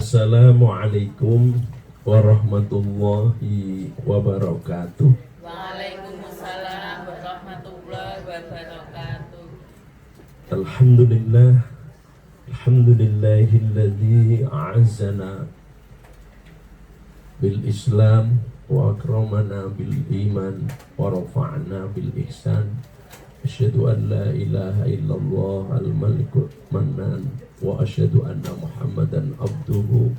Assalamualaikum warahmatullahi wabarakatuh. Waalaikumsalam warahmatullahi wabarakatuh. Alhamdulillah, alhamdulillahilladzi a'azzana bil Islam wa akramana bil iman wa rafa'na bil ihsan. Asyhadu an la ilaha illallah al-malikul mannan wa asyhadu anna Muhammadan abduhu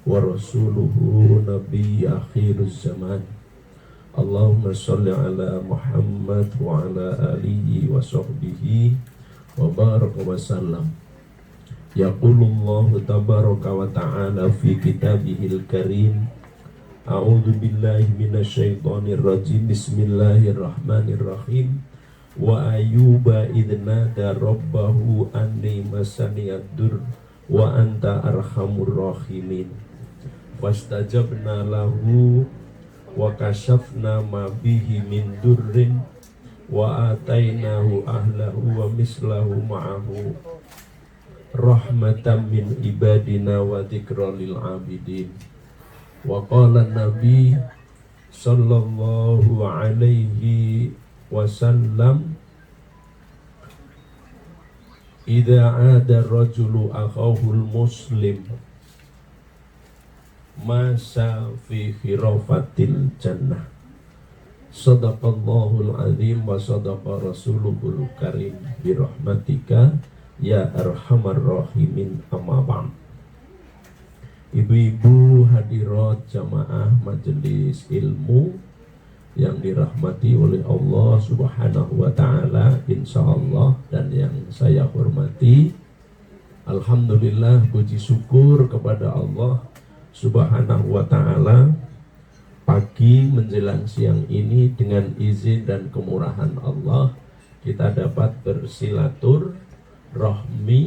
wa rasuluhu nabi akhiruz zaman. Allahumma sholli ala Muhammad wa ala alihi wa sahbihi wa baraka wa sallam. Yaqulullahu tabaraka wa ta'ala fi kitabihil karim. A'udzu billahi minasyaitonir rajim. Bismillahirrahmanirrahim. Wa ayyuba idnada rabbahu anni masaniyad-dur wa anta arhamur rahimin. Fastajabna lahu wa kashafna ma bihi min durrin wa atainahu ahlahu wa mislahu ma'ahu rahmatan min ibadina wa dzikra lil abidin. Wa qala nabi sallallahu alaihi wasallam, idza ada rajulu akhahul muslim masa fi khirafatil jannah. Sadaqallahul azim wa sadaqa rasuluhul karim bi rahmatika ya arhamar rahimin, amma ba'd. Ibu-ibu hadirat jamaah majelis ilmu yang dirahmati oleh Allah Subhanahu wa ta'ala, insyaallah, dan yang saya hormati, alhamdulillah, puji syukur kepada Allah Subhanahu wa ta'ala, pagi menjelang siang ini dengan izin dan kemurahan Allah kita dapat bersilaturahmi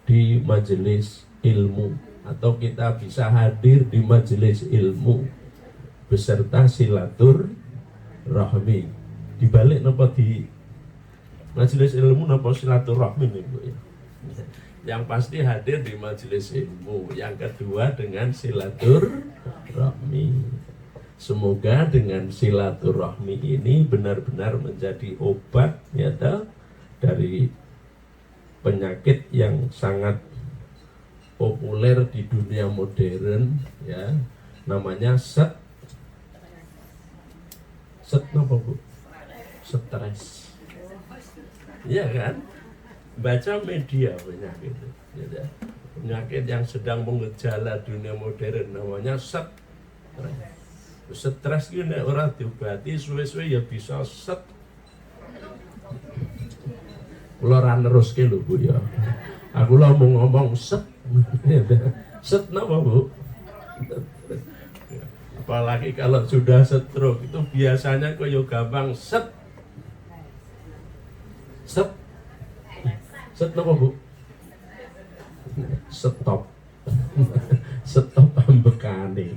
di majelis ilmu, atau kita bisa hadir di majelis ilmu beserta silatur rahmi. Dibalik napa di majelis ilmu napa silaturahmi nih Bu ya. Yang pasti hadir di majelis ilmu. Yang kedua dengan silatur rahmi. Semoga dengan silaturahmi ini benar-benar menjadi obat ya dari penyakit yang sangat populer di dunia modern ya, namanya stres. Apa Bu? Stres. Iya kan? Baca media penyakit itu. Ya, penyakit yang sedang mengejala dunia modern namanya stres. Stres ini orang diobati suwe-suwe ya bisa set. Kula ra neruske lho Bu ya. Aku lah mau ngomong set. Set napa Bu? Apalagi kalau sudah stroke itu biasanya koyo gampang set. Set apa Bu? Stop. Stop ambekane.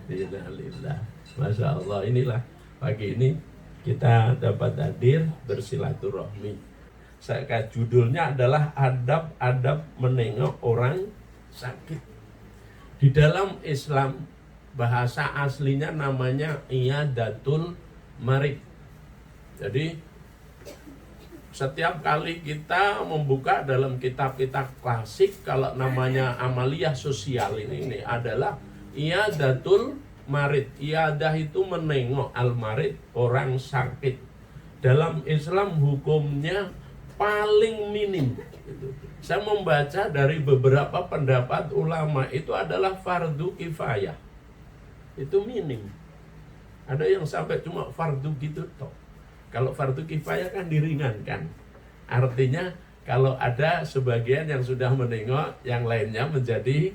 Innalillah. Masya Allah, inilah pagi ini kita dapat hadir bersilaturahmi. Judulnya adalah adab-adab menengok orang sakit. Di dalam Islam bahasa aslinya namanya iyadatul marid. Jadi setiap kali kita membuka dalam kitab-kitab klasik, kalau namanya amaliyah sosial ini adalah iyadatul marid. Iyadah itu menengok, al-marid orang sakit. Dalam Islam hukumnya paling minim Gitu. Saya membaca dari beberapa pendapat ulama itu adalah fardu kifayah. Itu minim. Ada yang sampai cuma fardu gitu toh. Kalau fardu kifayah kan diringankan. Artinya kalau ada sebagian yang sudah menengok, yang lainnya menjadi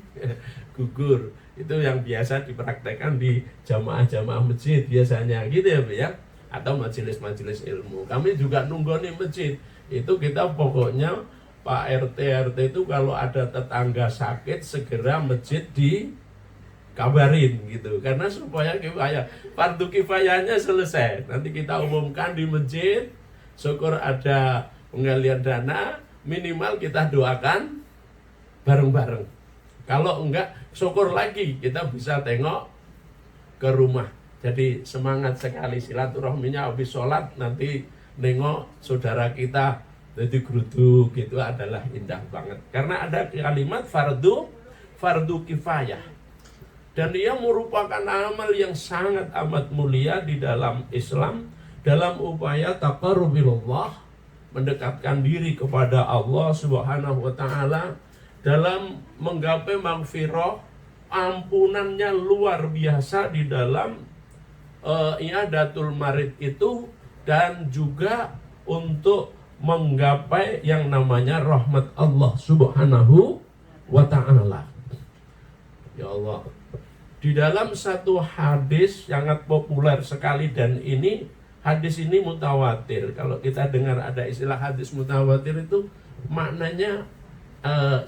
gugur. Itu yang biasa dipraktekkan di jamaah-jamaah masjid biasanya gitu ya Bu ya. Atau majelis-majelis ilmu. Kami juga nunggoni masjid. Itu kita pokoknya Pak RT itu kalau ada tetangga sakit segera masjid dikabarin gitu. Karena supaya kifayah, fardu kifayahnya selesai. Nanti kita umumkan di masjid, syukur ada pengalian dana, minimal kita doakan bareng-bareng. Kalau enggak, syukur lagi kita bisa tengok ke rumah. Jadi semangat sekali silaturahminya habis sholat nanti nengok saudara kita jadi geruduk itu adalah indah banget. Karena ada kalimat fardu kifayah. Dan ia merupakan amal yang sangat amat mulia di dalam Islam dalam upaya taqarrubillah, mendekatkan diri kepada Allah Subhanahu wa taala, dalam menggapai maghfirah, ampunannya luar biasa di dalam i'adatul marid itu, dan juga untuk menggapai yang namanya rahmat Allah Subhanahu wa taala. Ya Allah, di dalam satu hadis sangat populer sekali, dan ini hadis ini mutawatir. Kalau kita dengar ada istilah hadis mutawatir itu maknanya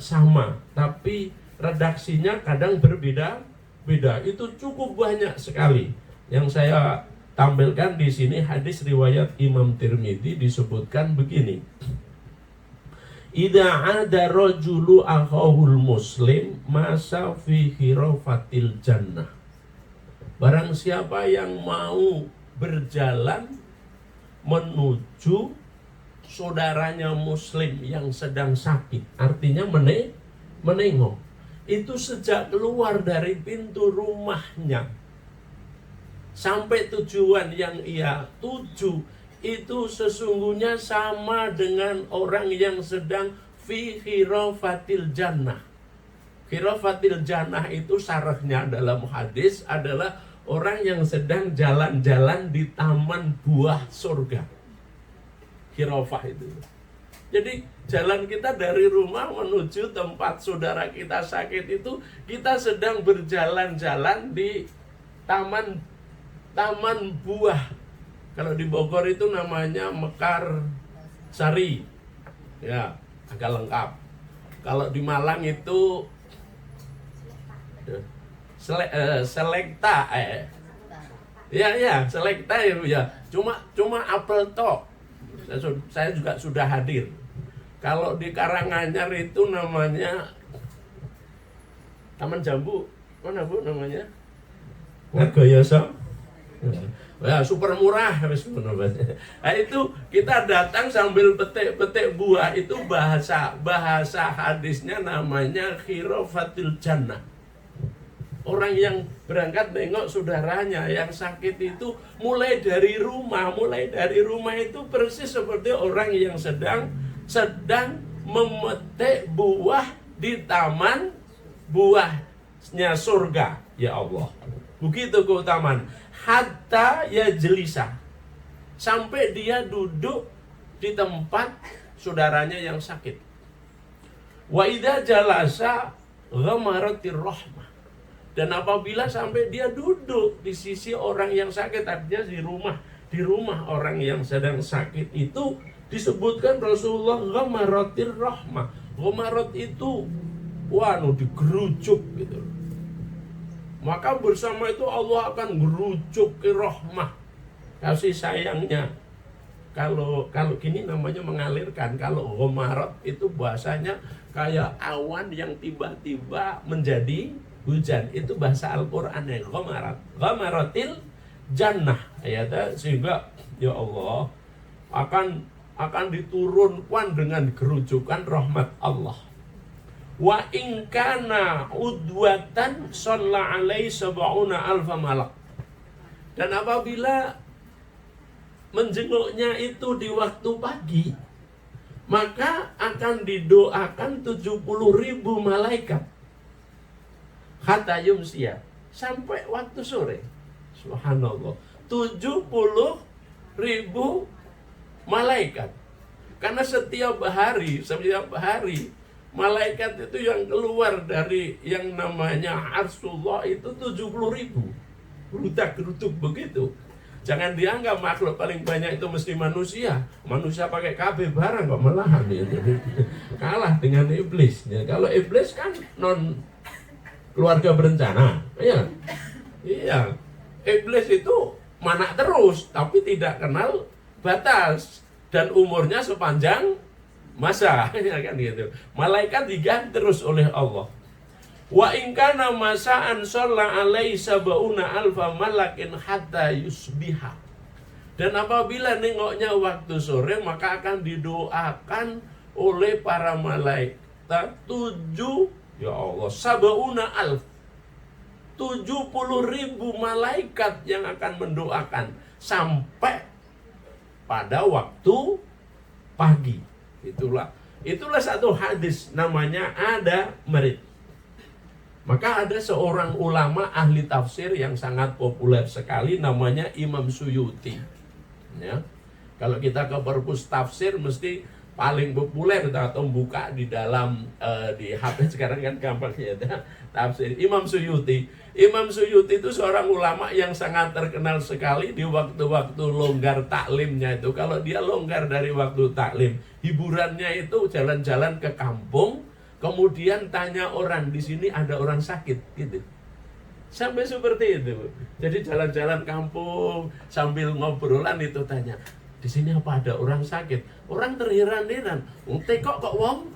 sama, tapi redaksinya kadang berbeda-beda. Itu cukup banyak sekali. Yang saya tampilkan di sini hadis riwayat Imam Tirmidzi disebutkan begini. Idza 'ada rajulu akhahul muslim masa fi hirafatil jannah. Barang siapa yang mau berjalan menuju saudaranya muslim yang sedang sakit, artinya menengok, itu sejak keluar dari pintu rumahnya sampai tujuan yang ia tuju itu sesungguhnya sama dengan orang yang sedang fi hirafatil jannah. Hirafatil jannah itu syarahnya dalam hadis adalah orang yang sedang jalan-jalan di taman buah surga. Hirafah itu. Jadi jalan kita dari rumah menuju tempat saudara kita sakit itu, kita sedang berjalan-jalan di taman buah. Kalau di Bogor itu namanya Mekar Sari. Ya, agak lengkap. Kalau di Malang itu Selekta. Ya, Selekta ya. Cuma apel tok. Saya juga sudah hadir. Kalau di Karanganyar itu namanya Taman Jambu. Mana Bu namanya? Ngagoyoso. Ya, super murah. Nah, itu kita datang sambil petik-petik buah. Itu bahasa hadisnya namanya khirafatil jannah. Orang yang berangkat nengok saudaranya yang sakit itu mulai dari rumah itu persis seperti orang yang sedang memetik buah di taman buahnya surga. Ya Allah, begitu keutamaan. Hatta ya jelisa, sampai dia duduk di tempat saudaranya yang sakit. Wa idza jalasa ghamaratir rahmah, dan apabila sampai dia duduk di sisi orang yang sakit, artinya di rumah orang yang sedang sakit itu, disebutkan Rasulullah ghamaratir rahmah. Ghamarat itu digerucuk gitu. Maka bersama itu Allah akan gerucuk ke rahmah, kasih sayangnya. Kalau gini namanya mengalirkan. Kalau ghamarat itu bahasanya kayak awan yang tiba-tiba menjadi hujan. Itu bahasa Al-Qur'an ya, ghamarat. Ghamaratil jannah. Ayatnya sehingga ya Allah akan diturunkan dengan gerujukan rahmat Allah. Wa in kana udwatan shalla alaihi sab'una alfa malak. Dan apabila menjenguknya itu di waktu pagi, maka akan didoakan 70.000 malaikat. Hatta yumsiya, sampai waktu sore. Subhanallah, 70.000 malaikat. Karena setiap hari malaikat itu yang keluar dari yang namanya Arsullah itu 70.000. Gerutak-gerutuk begitu. Jangan dianggap makhluk paling banyak itu mesti manusia. Manusia pakai KB barang kok malahan ya. Kalah dengan iblis. Ya, kalau iblis kan non keluarga berencana. Iya. Iya. Iblis itu manak terus tapi tidak kenal batas dan umurnya sepanjang masa, ya kan gitu. Malaikat diganti terus oleh Allah. Wa in kana masa'an shalla alaihi sab'una alfa malakin hatta yusbiha. Dan apabila nengoknya waktu sore, maka akan didoakan oleh para malaikat 70.000 malaikat yang akan mendoakan sampai pada waktu pagi. Itulah satu hadis namanya ada merit. Maka ada seorang ulama ahli tafsir yang sangat populer sekali namanya Imam Suyuti. Ya. Kalau kita ke perpus tafsir mesti paling populer atau buka di dalam di HP sekarang kan gampang ya tafsir Imam Suyuti. Imam Suyuti itu seorang ulama yang sangat terkenal sekali di waktu-waktu longgar taklimnya itu. Kalau dia longgar dari waktu taklim, hiburannya itu jalan-jalan ke kampung, kemudian tanya orang di sini ada orang sakit gitu. Sampai seperti itu. Jadi jalan-jalan kampung sambil ngobrolan itu tanya, di sini apa ada orang sakit? Orang terheran-heran. Tekok kok wong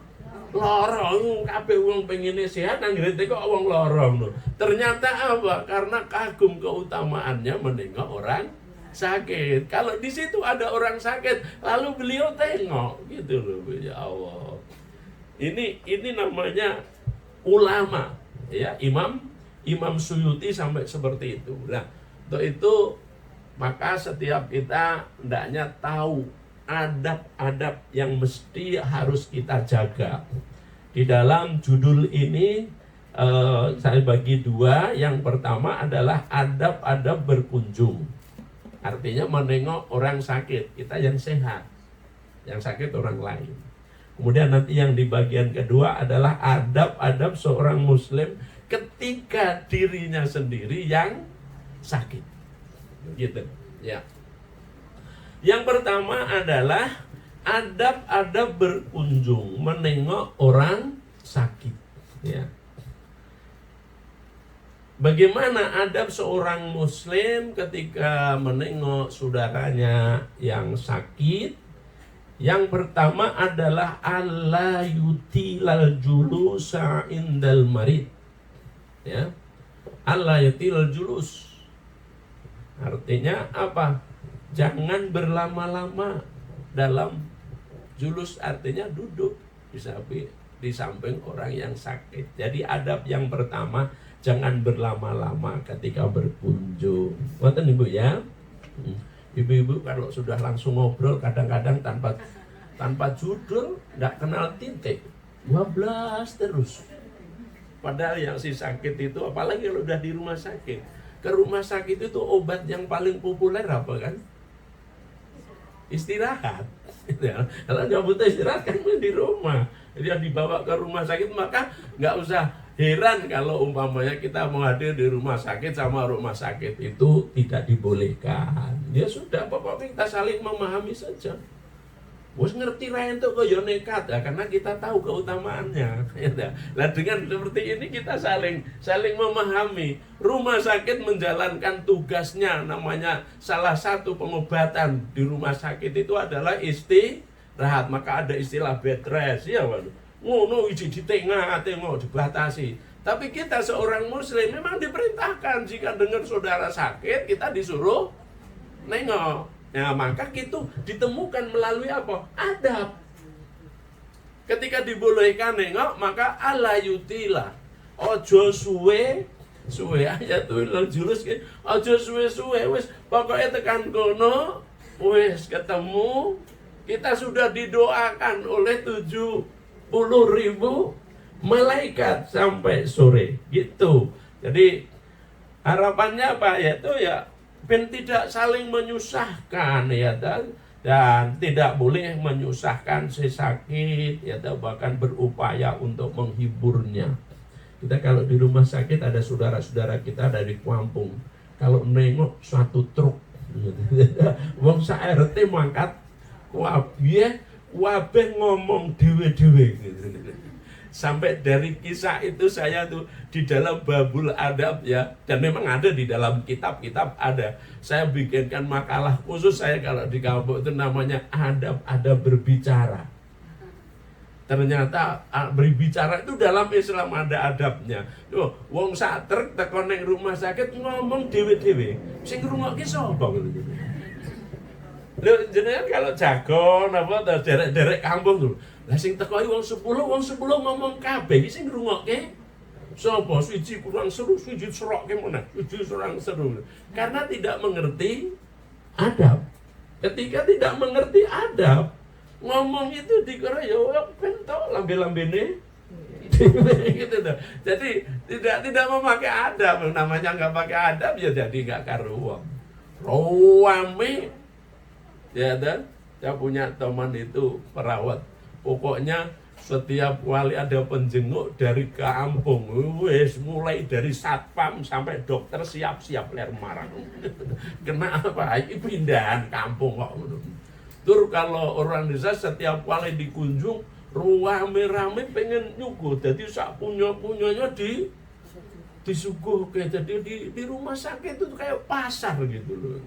lorong, kabeh wong pengine sehat nang tekok wong lorong. Ternyata apa? Karena kagum keutamaannya menengok orang sakit. Kalau di situ ada orang sakit, lalu beliau tengok gitu loh. Ya Allah. Ini namanya ulama, ya, Imam Suyuti sampai seperti itu. Nah, untuk itu maka setiap kita hendaknya tahu adab-adab yang mesti harus kita jaga. Di dalam judul ini saya bagi dua. Yang pertama adalah adab-adab berkunjung. Artinya menengok orang sakit, kita yang sehat. Yang sakit orang lain. Kemudian nanti yang di bagian kedua adalah adab-adab seorang muslim ketika dirinya sendiri yang sakit. Gitu, ya. Yang pertama adalah adab-adab berkunjung, menengok orang sakit, ya. Bagaimana adab seorang muslim ketika menengok saudaranya yang sakit? Yang pertama adalah alla yutilal julusa indal marid, ya. Alla yutilal julus. Artinya apa? Jangan berlama-lama dalam julus, artinya duduk di samping orang yang sakit. Jadi adab yang pertama, jangan berlama-lama ketika berkunjung. Wonten Ibu ya. Ibu-ibu kalau sudah langsung ngobrol kadang-kadang tanpa judul, enggak kenal titik. 12 terus. Padahal yang si sakit itu, apalagi kalau udah di rumah sakit. Ke rumah sakit itu obat yang paling populer apa kan? Istirahat. Kalau nggak butuh istirahat kan di rumah. Dia dibawa ke rumah sakit, maka nggak usah heran kalau umpamanya kita mau hadir di rumah sakit sama rumah sakit itu tidak dibolehkan. Ya sudah, pokoknya kita saling memahami saja. Wes ngerti lah itu kok ya nekat ya, karena kita tahu keutamaannya. Nah dengan seperti ini kita saling memahami. Rumah sakit menjalankan tugasnya, namanya salah satu pengobatan di rumah sakit itu adalah istirahat. Maka ada istilah bed rest ya, ngono iji di tengah dibatasi. Tapi kita seorang muslim memang diperintahkan jika dengar saudara sakit kita disuruh nengok. Nah, maka itu ditemukan melalui apa? Adab. Ketika dibolehkan nengok, maka ala yutila. Ojo suwe ayat tuh jurus ke. Ojo suwe wis pokoknya tekan kono, wis ketemu Kita sudah didoakan oleh 70.000 malaikat sampai sore gitu. Jadi harapannya apa? Yaitu ya ben tidak saling menyusahkan ya, dan tidak boleh menyusahkan si sakit ya, bahkan berupaya untuk menghiburnya. Kita kalau di rumah sakit ada saudara-saudara kita dari kampung, kalau nengok suatu truk wong sak-RT mangkat wabeh ngomong dewe-dewe gitu. Sampai dari kisah itu saya tuh di dalam babul adab ya, dan memang ada di dalam kitab-kitab ada. Saya bikinkan makalah khusus saya kalau di kampung itu namanya adab berbicara. Ternyata berbicara itu dalam Islam ada adabnya. Loh, wong sak truk teko ning rumah sakit ngomong dewe-dewe. Sing ngrungokke sapa gitu. Lho jenengan kalau jagon apa derek kampung tuh. Lah sing teko wong 10 ngomong kabeh iki sing ngrungokke sapa? Siji kurang seru, siji serokke meneh, siji kurang seru. Karena tidak mengerti adab. Ketika tidak mengerti adab, ngomong itu dikira ya bentok lambe-lambene gitu tuh. Jadi tidak memakai adab, namanya nggak pakai adab ya jadi nggak karuan. Rame ya, dan saya punya teman itu perawat. Pokoknya setiap kali ada penjenguk dari kampung, wes mulai dari satpam sampai dokter siap-siap ler marang. Kenapa? Ini pindahan kampung kok. Tur kalau orang desa setiap kali dikunjung rame-rame pengen nyuguh, jadi sak punya-punyanya disuguh kayak jadi di rumah sakit itu kayak pasar gitu loh.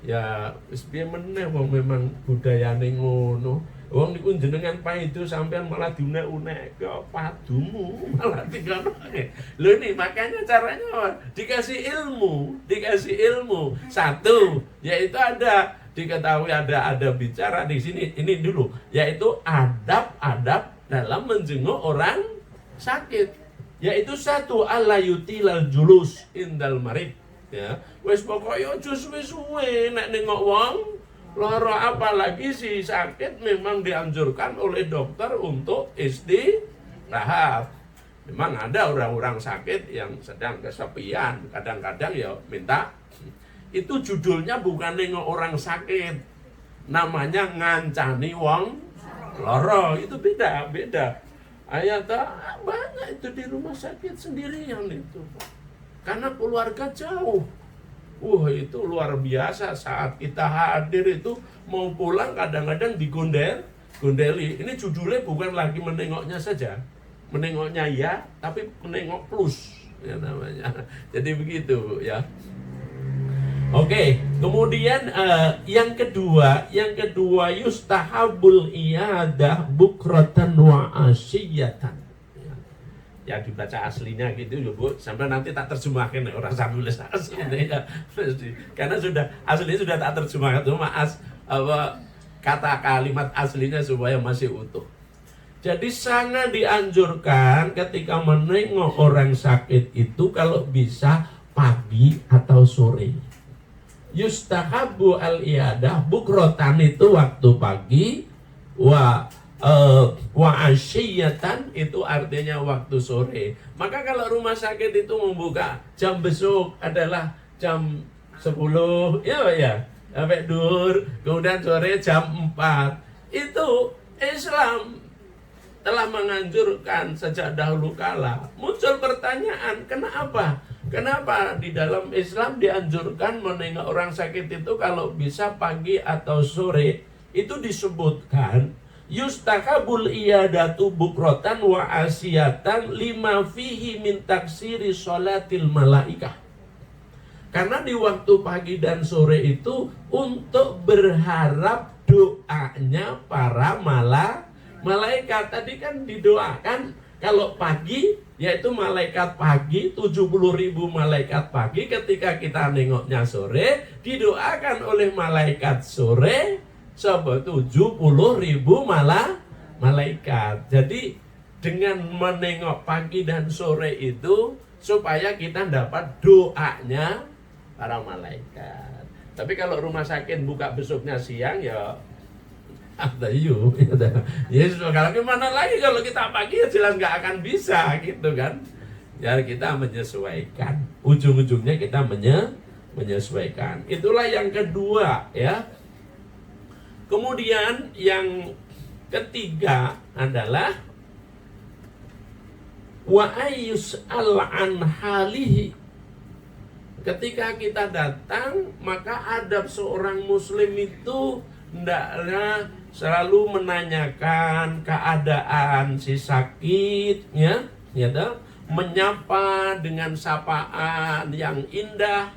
Ya wis piye meneh wong memang budayane ngono. Wong niku jenengan paido sampean malah diunek-unek ke padumu, malah dikonoke. Lho ini makanya caranya dikasih ilmu. Satu, yaitu ada diketahui ada bicara di sini ini dulu, yaitu adab-adab dalam menjenguk orang sakit. Yaitu satu, alla yutilal julus indal marid. Ya, wis pokoknya aja suwe-suwe nek nengok wong lara, apalagi si sakit memang dianjurkan oleh dokter untuk istirahat. Memang ada orang-orang sakit yang sedang kesepian, kadang-kadang ya minta. Itu judulnya bukan nengok orang sakit, namanya ngancani wong lara. Itu beda. Ayat banyak itu di rumah sakit sendirian itu. Karena keluarga jauh. Itu luar biasa. Saat kita hadir itu mau pulang kadang-kadang digondeli. Ini judulnya bukan lagi menengoknya saja. Menengoknya ya, tapi menengok plus ya namanya. Jadi begitu ya. Oke, kemudian yang kedua yustahabul iyadah bukratan wa asyiyatan. Ya dibaca aslinya gitu ya Bu, sampai nanti tak terjemahkan orang sambil nulis aslinya ya. Karena aslinya sudah tak terjemahkan, cuma kata kalimat aslinya supaya masih utuh. Jadi sangat dianjurkan ketika menengok orang sakit itu kalau bisa pagi atau sore. Yustahabu al-iyadah bukrotan itu waktu pagi, wa asyiyatan itu artinya waktu sore. Maka kalau rumah sakit itu membuka jam besuk adalah jam 10 ya sampai duhur, kemudian sore jam 4. Itu Islam telah menganjurkan sejak dahulu kala. Muncul pertanyaan, kenapa di dalam Islam dianjurkan menengok orang sakit itu kalau bisa pagi atau sore? Itu disebutkan yustakabul iyadatu bukrotan wa asyiyatan lima fihi min taksiri sholatil malaikah. Karena di waktu pagi dan sore itu untuk berharap doanya para malaikat. Tadi kan didoakan kalau pagi, yaitu malaikat pagi, 70.000 malaikat pagi. Ketika kita nengoknya sore, didoakan oleh malaikat sore 70.000 malaikat. Jadi dengan menengok pagi dan sore itu supaya kita dapat doanya para malaikat. Tapi kalau rumah sakit buka besoknya siang ya Abdayu. Ya kalau gimana lagi kalau kita pagi ya jelas nggak akan bisa gitu kan. Ya kita menyesuaikan. Ujung-ujungnya kita menyesuaikan. Itulah yang kedua ya. Kemudian yang ketiga adalah wa ayyus an halihi. Ketika kita datang, maka adab seorang muslim itu hendaknya selalu menanyakan keadaan si sakitnya, ya toh, menyapa dengan sapaan yang indah.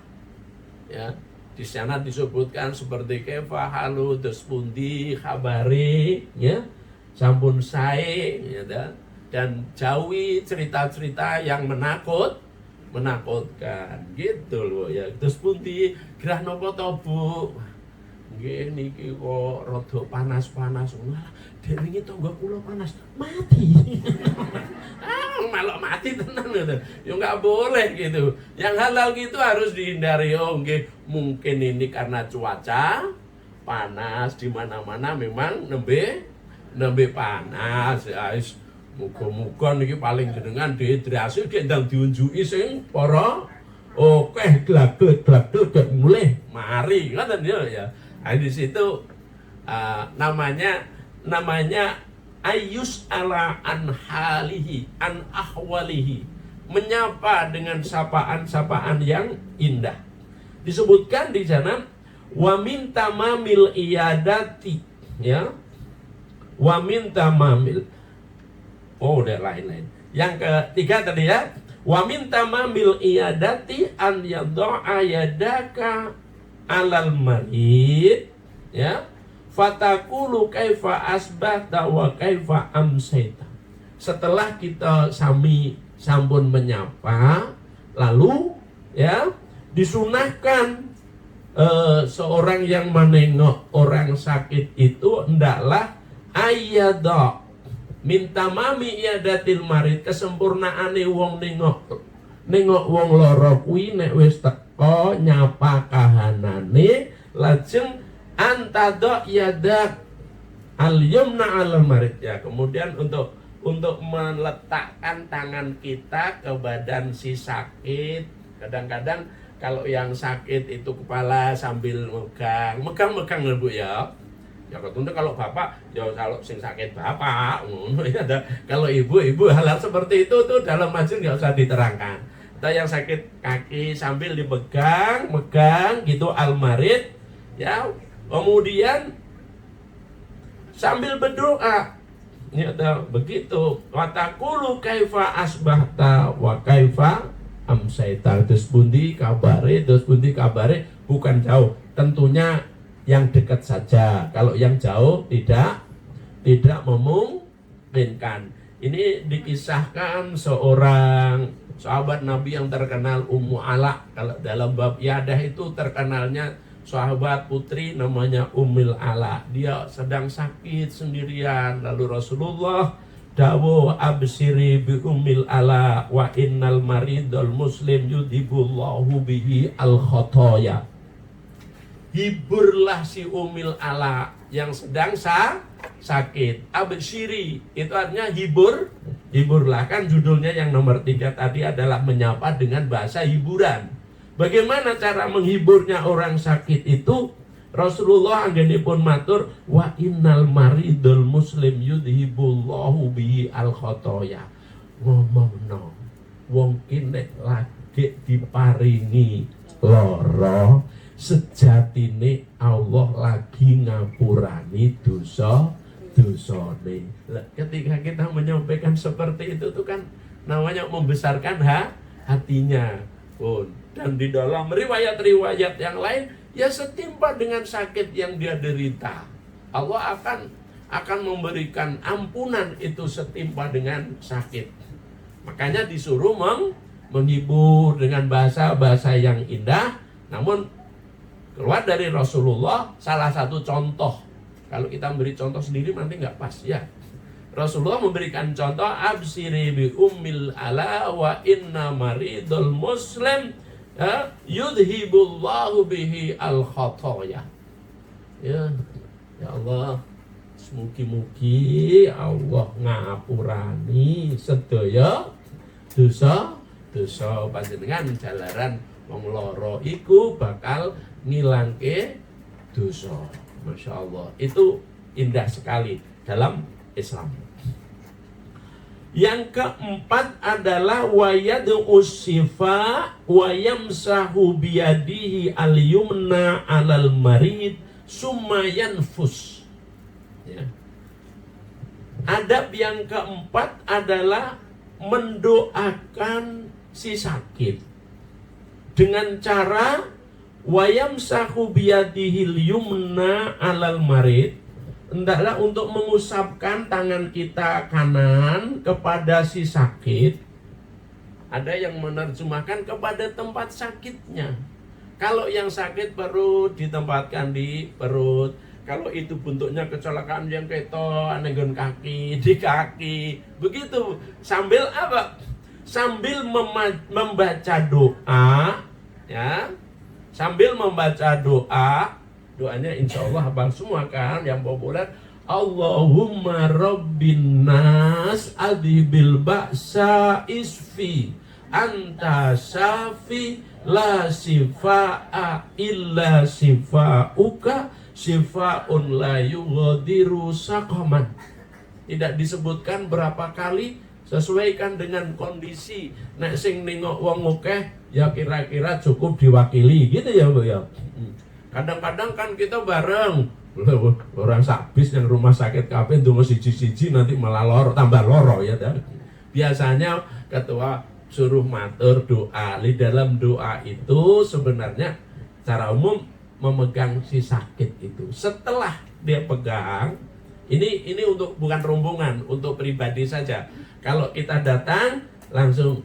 Ya, di sana disebutkan seperti kaifa halu pundi khabari, ya, sampun sae, ya toh, dan jauhi cerita-cerita yang menakutkan gitu loh ya. Terus pundi gerah nopo to Bu? Nggih niki kok rada panas-panas. Wah, dek wingi tangga kula panas. Mati. Malah mati tenan gitu. Ya enggak boleh gitu. Yang halal gitu harus dihindari. Oh nggih, mungkin ini karena cuaca panas di mana-mana memang nembe panas. Ya muga-muga niki paling jenengan dehidrasi nek ndang diunjuki sing para glagel mulih mari ngoten ya. Nah, di situ namanya ayus ala an halihi an ahwalihi, menyapa dengan sapaan-sapaan yang indah. Disebutkan di sana wa min tamamil iyadati, ya, wa min tamamil. Oh, udah lain-lain. Yang ketiga tadi ya, wa min tamamil iyadati an yadha'a yadaka alal marid, ya, fatakulu kaifa asbahta wa kaifa amsayta. Setelah kita sampun menyapa, lalu ya disunahkan seorang yang menengok orang sakit itu hendaklah ayyadha minta mami iadatil marid, kesempurnaane wong nengok wong lara kuwi nek wis teko nyapa kahanane lajeng antadha yadak al yumna al marid, ya, kemudian untuk meletakkan tangan kita ke badan si sakit. Kadang-kadang kalau yang sakit itu kepala sambil megang Bu ya. Ya tentu kalau bapak, ya kalau sing sakit bapak, ya, kalau ibu hal seperti itu tuh dalam majelis nggak usah diterangkan. Atau yang sakit kaki sambil megang gitu almarid, ya, kemudian sambil berdoa, ya, begitu. Watakulu kaifa asbahta wa kaifa amsayta. Terus bundi kabare bukan jauh, tentunya yang dekat saja. Kalau yang jauh tidak memungkinkan. Ini dikisahkan seorang sahabat Nabi yang terkenal, Ummu Ala. Kalau dalam bab iadah itu terkenalnya sahabat putri namanya Ummul Ala. Dia sedang sakit sendirian, lalu Rasulullah dawuh absiri bi Ummil Ala wa innal maridul muslim yudhibullahu bihi al khotoya. Hiburlah si Ummul Ala yang sedang sakit. Absyiri itu artinya hiburlah. Kan judulnya yang nomor 3 tadi adalah menyapa dengan bahasa hiburan. Bagaimana cara menghiburnya orang sakit itu? Rasulullah anggenipun matur wa innal maridul muslim yudhibullahu bihi al khotoya. Ngomongno wong kene lagi diparingi lara, sejatine Allah lagi ngapurani dosane. Ketika kita menyampaikan seperti itu tuh kan namanya membesarkan hatinya pun. Dan di dalam riwayat-riwayat yang lain, ya setimpa dengan sakit yang dia derita, Allah akan memberikan ampunan itu setimpa dengan sakit. Makanya disuruh menghibur dengan bahasa-bahasa yang indah. Namun keluar dari Rasulullah salah satu contoh. Kalau kita memberi contoh sendiri nanti nggak pas ya. Rasulullah memberikan contoh absiri bi ummil ala wa inna maridul muslim yudhibullahu bihi al khotoya. Ya Allah, Mugi-mugi Allah ngapurani sedaya dosa panjenengan jalaran wong lara iku bakal ngilangke dosa. Masya Allah, itu indah sekali dalam Islam. Yang keempat adalah wayadu usifa wayamsahu biyadihi al-yumna alal marid summa yanfus. Ya. Adab yang keempat adalah mendoakan si sakit dengan cara wayamsahu biyadihi al-yumna alal marid. Hendaklah untuk mengusapkan tangan kita kanan kepada si sakit. Ada yang menerjemahkan kepada tempat sakitnya. Kalau yang sakit perut ditempatkan di perut. Kalau itu bentuknya kecelakaan yang ketok, anenggon kaki, di kaki. Begitu. Sambil apa? Sambil membaca doa, ya. Sambil membaca doa. Doanya insya Allah hafal semua kan, yang populer. Allahumma rabbin nas adhibil ba'sa isfi anta syafi la sifa'a illa sifa'uka sifaun la yughadiru saqaman. Tidak disebutkan berapa kali, sesuaikan dengan kondisi. Nek sing nengok wong akeh ya kira-kira cukup diwakili gitu ya Bu ya. Kadang-kadang kan kita bareng orang sabis yang rumah sakit kabeh ndonga siji-siji nanti malah loro, tambah loro ya dah. Biasanya ketua suruh matur doa. Di dalam doa itu sebenarnya secara umum memegang si sakit itu. Setelah dia pegang, ini untuk bukan rombongan, untuk pribadi saja. Kalau kita datang langsung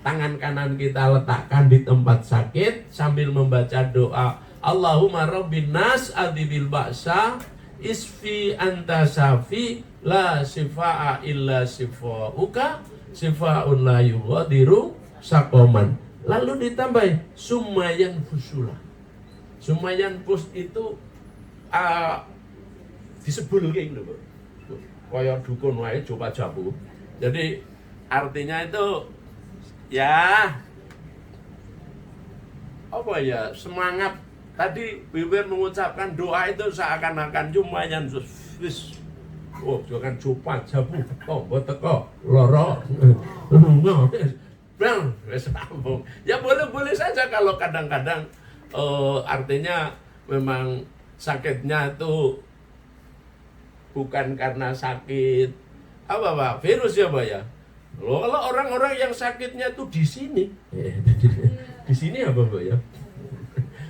tangan kanan kita letakkan di tempat sakit sambil membaca doa Allahumma rabbin nas adhibil ba'sa isfi anta syafi la sifa'a illa sifa'uka sifaun la yughadiru saqaman. Lalu ditambah sumayan fusula. Sumayan fus itu disebulke lho, kaya dukun wae coba jabu. Jadi artinya itu ya apa ya, semangat. Tadi bibir mengucapkan doa itu seakan-akan cumayan wis. Oh, jangan coba jabu. Oh, teko loro. Bang, wis rampung. Ya boleh-boleh saja kalau kadang-kadang artinya memang sakitnya itu bukan karena sakit apa Pak? Virus ya Pak ya. Loh, kalau orang-orang yang sakitnya tuh di sini. Di sini apa Pak ya?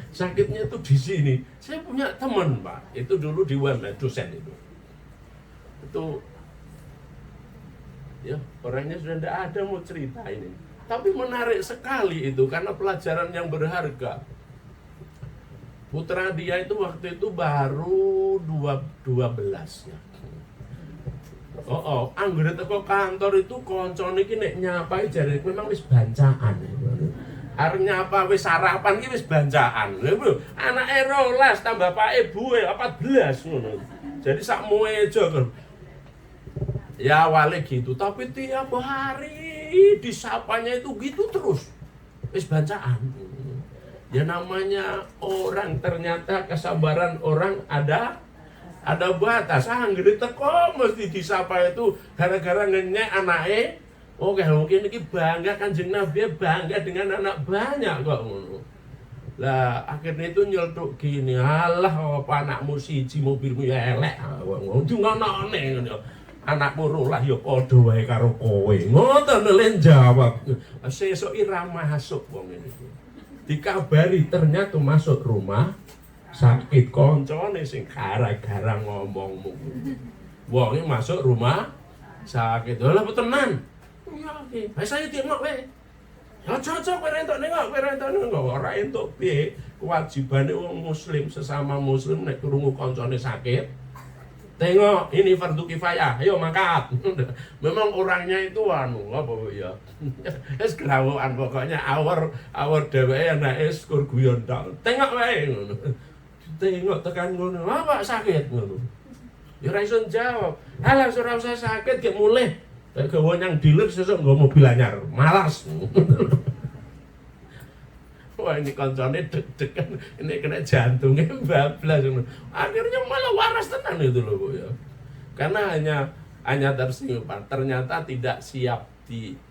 Sakitnya tuh di sini. Saya punya teman Pak, itu dulu di UMN, dosen itu. Itu ya orangnya sudah tidak ada mau cerita ini. Tapi menarik sekali itu karena pelajaran yang berharga. Putra dia itu waktu itu baru 12 ya. Anggere teko kantor itu koncone iki nek nyapai jare memang wis bancaan. Arep nyapa wis sarapan iki wis bancaan. Lha lho, anake 12 tambah pake buwe 14 ngono. Jadi sak muejo kan. Ya awalnya gitu, tapi tiap hari disapanya itu gitu terus. Wis bancaan. Ya namanya orang, ternyata kesabaran orang ada batas. Anggere teko mesti disapa itu gara-gara ngenyek anake. Oke, mungkin ini bangga Kanjeng Nabi, bangga dengan anak banyak kok. Lah akhirnya itu nyeltuk gini, alah apa anakmu siji mobilmu ya elek. Ngono-ngono. Anakmu rolah ya padha wae karo kowe. Ngoten len jawab. Sesuk ira masuk wong ini. Dikabari ternyata masuk rumah sakit, koncone sing gara-gara ngomongmu. Wonge masuk rumah sakit. Lah tenan. Ya oke. Saya tengok wae. Ya cocok kowe entuk nengok. Ora entuk piye? Kewajibane wong muslim sesama muslim nek krungu kancane sakit. Tengok, ini fardu kifayah. Ayo mangkat. Memang orangnya itu apa ya? Es grawukan pokoknya awor dheweke anake syukur guyon tok. Tengok wae ngono. Tengok tekan ngono. Apa sakit ngono. Ya ora iso jawab. Halah ora usah sakit gek mulih. Kayak gawe nyang dealer sesuk nggo mobil anyar. Malas. Wah ini koncone deg-deg kan, ini kena jantungnya bablas. Akhirnya malah waras tenan itu loh Bu ya. Karena hanya tersinggung, ternyata tidak siap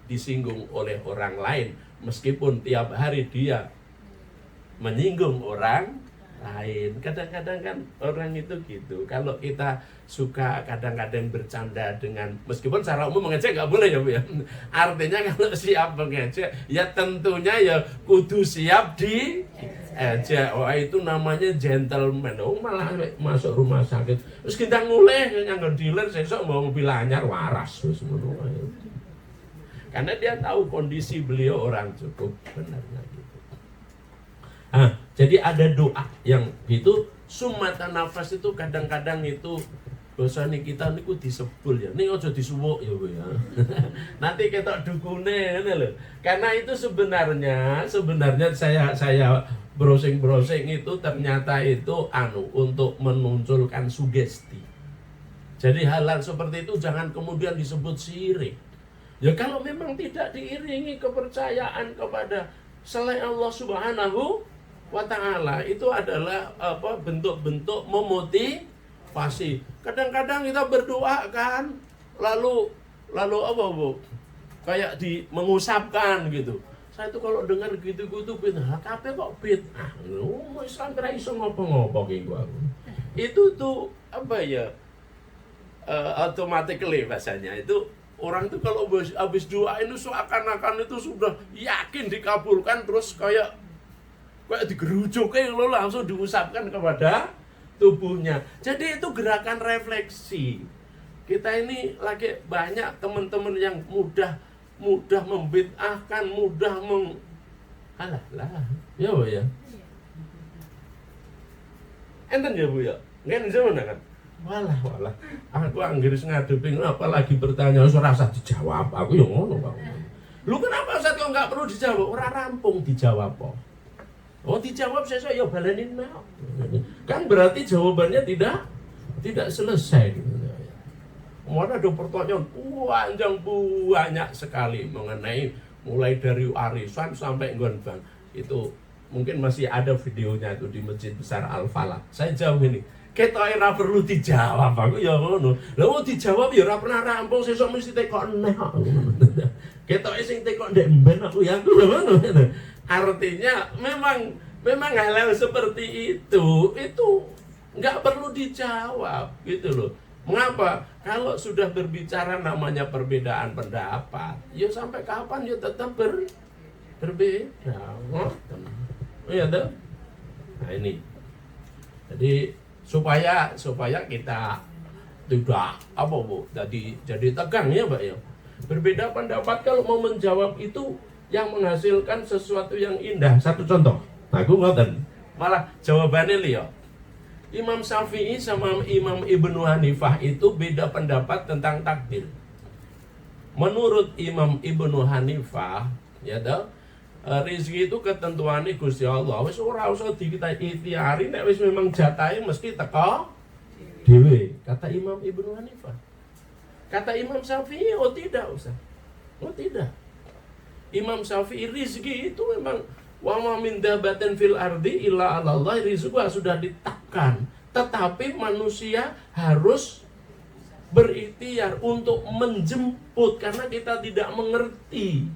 disinggung oleh orang lain, meskipun tiap hari dia menyinggung orang lain. Kadang-kadang kan orang itu gitu. Kalau kita suka kadang-kadang bercanda dengan, meskipun secara umum mengejek nggak boleh ya Bu ya. Artinya kalau siap mengejek, ya tentunya ya kudu siap di ejek. Wah itu namanya gentleman. Oh malah masuk rumah sakit. Terus kita mulai nyanggon dealer, sesok mau mobil anyar waras terus ngono. Karena dia tahu kondisi beliau orang cukup benarnya gitu. Jadi ada doa yang gitu. Sumatan nafas itu kadang-kadang itu dosane kita niku disebul ya. Ning aja disuwuk ya Bu ya. Nanti ketok dukune ngene lho. Karena itu sebenarnya saya browsing itu ternyata itu untuk menunjukkan sugesti. Jadi hal-hal seperti itu jangan kemudian disebut syirik. Ya kalau memang tidak diiringi kepercayaan kepada selain Allah Subhanahu wa ta'ala, itu adalah bentuk-bentuk memotivasi. Kadang-kadang kita berdoa kan, lalu apa Bu? Kayak mengusapkan gitu. Saya itu kalau dengar gitu-gitu bid'ah, kabeh kok bid'ah. Islam kira iso ngopo-ngopo ki gua. Itu tuh apa ya? Automatically bahasanya itu orang itu kalau habis doa itu seakan-akan itu sudah yakin dikabulkan, terus kayak digerujukin lo langsung diusapkan kepada tubuhnya. Jadi itu gerakan refleksi. Kita ini lagi banyak teman-teman yang mudah membid'ahkan, alah ya Bu ya. Enten ya Bu ya. Ngen zaman kan. Walah. Aku anggere ngadepi apalagi bertanya ora usah dijawab. Aku ya ngono Pak. Lu kenapa Ustaz kok enggak perlu dijawab? Ora rampung dijawab kok. Oh dijawab sesuk ya balenin mau. Kan berarti jawabannya tidak selesai. Mana ada pertanyaan panjang banyak sekali mengenai mulai dari arisan sampai nggon-bang. Itu mungkin masih ada videonya itu di Masjid Besar Al-Falah. Saya jawab ini. Ketoke ora perlu dijawab, aku ya ngono. Lah mau dijawab ya ora pernah rampung, sesuk mesti tekok neh kok. Ketoke sing tekok ndek mben aku ya aku lho ngono. Artinya memang hal-hal seperti itu nggak perlu dijawab gitu loh. Mengapa? Kalau sudah berbicara namanya perbedaan pendapat, ya sampai kapan ya tetap berbeda. Iya tuh. Nah ini. Jadi supaya kita tidak apa Bu, jadi tegang ya Pak ya. Berbeda pendapat kalau mau menjawab itu yang menghasilkan sesuatu yang indah. Satu contoh. Nah, aku ngoten. Malah jawabannya liya. Imam Syafi'i sama Imam Ibnu Hanifah itu beda pendapat tentang takdir. Menurut Imam Ibnu Hanifah, ya toh, rezeki itu ketentuannya Gusti Allah. Wis ora usah kita ikhtiari, nek wis memang jatahe mesti teko dhewe. Kata Imam Ibnu Hanifah. Kata Imam Syafi'i, oh tidak usah. Oh tidak. Imam Syafi'i rezeki itu memang wa ma min dabatin fil ardi illa 'ala Allah, rizqu sudah ditetapkan. Tetapi manusia harus berikhtiar untuk menjemput karena kita tidak mengerti.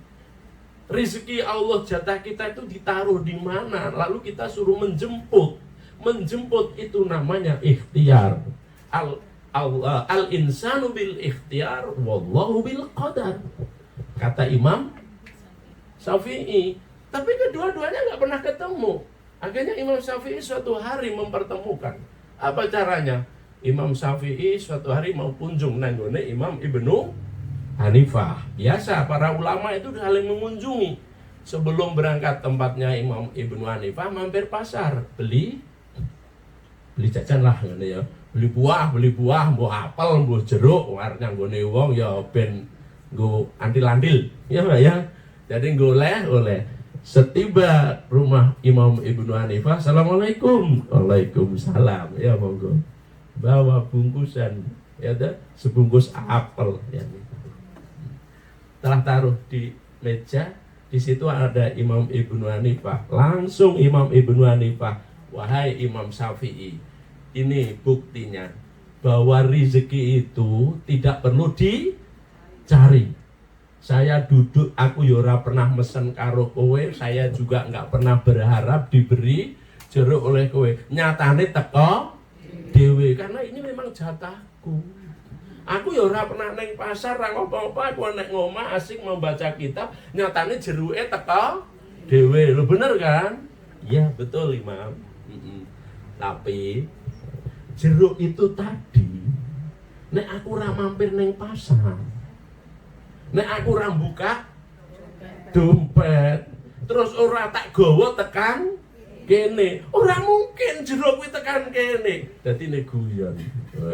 Rezeki Allah jatah kita itu ditaruh di mana, lalu kita suruh menjemput. Menjemput itu namanya ikhtiar. Al insanu bil ikhtiar wallahu bil qadar. Kata Imam Syafi'i. Tapi kedua-duanya nggak pernah ketemu. Akhirnya Imam Syafi'i suatu hari mempertemukan. Apa caranya? Imam Syafi'i suatu hari mau kunjung nanggone Imam Ibnu Hanifah. Biasa para ulama itu saling mengunjungi. Sebelum berangkat tempatnya Imam Ibnu Hanifah mampir pasar, beli jajan lah ngene ya. Beli buah, mbok apel, mbok jeruk, warna nggone wong ya ben nggo antil-antil. Ya Pak ya. Jadi oleh. Setiba rumah Imam Ibnu Hanifah, assalamualaikum. Waalaikumsalam. Ya monggo. bawa bungkusan, ya dah, sebungkus apel, ya. Telah taruh di meja, di situ ada Imam Ibnu Hanifah. Langsung Imam Ibnu Hanifah, wahai Imam Syafi'i, ini buktinya bahwa rezeki itu tidak perlu dicari. Saya duduk, aku yora pernah mesen karo kowe, saya juga nggak pernah berharap diberi jeruk oleh kowe. Nyatane teko dewe, karena ini memang jatahku. Aku ya ora pernah neng pasar, ra apa-apa, aku nek ngomah asik membaca kitab, nyatane jeruke teko dhewe. Lho bener kan? Iya, betul Imam. Tapi jeruk itu tadi nek aku ora mampir neng pasar, nek aku ora buka dompet, terus ora tak gawa tekan kene, ora mungkin jeruk kuwi tekan kene. Dadi nek guyon.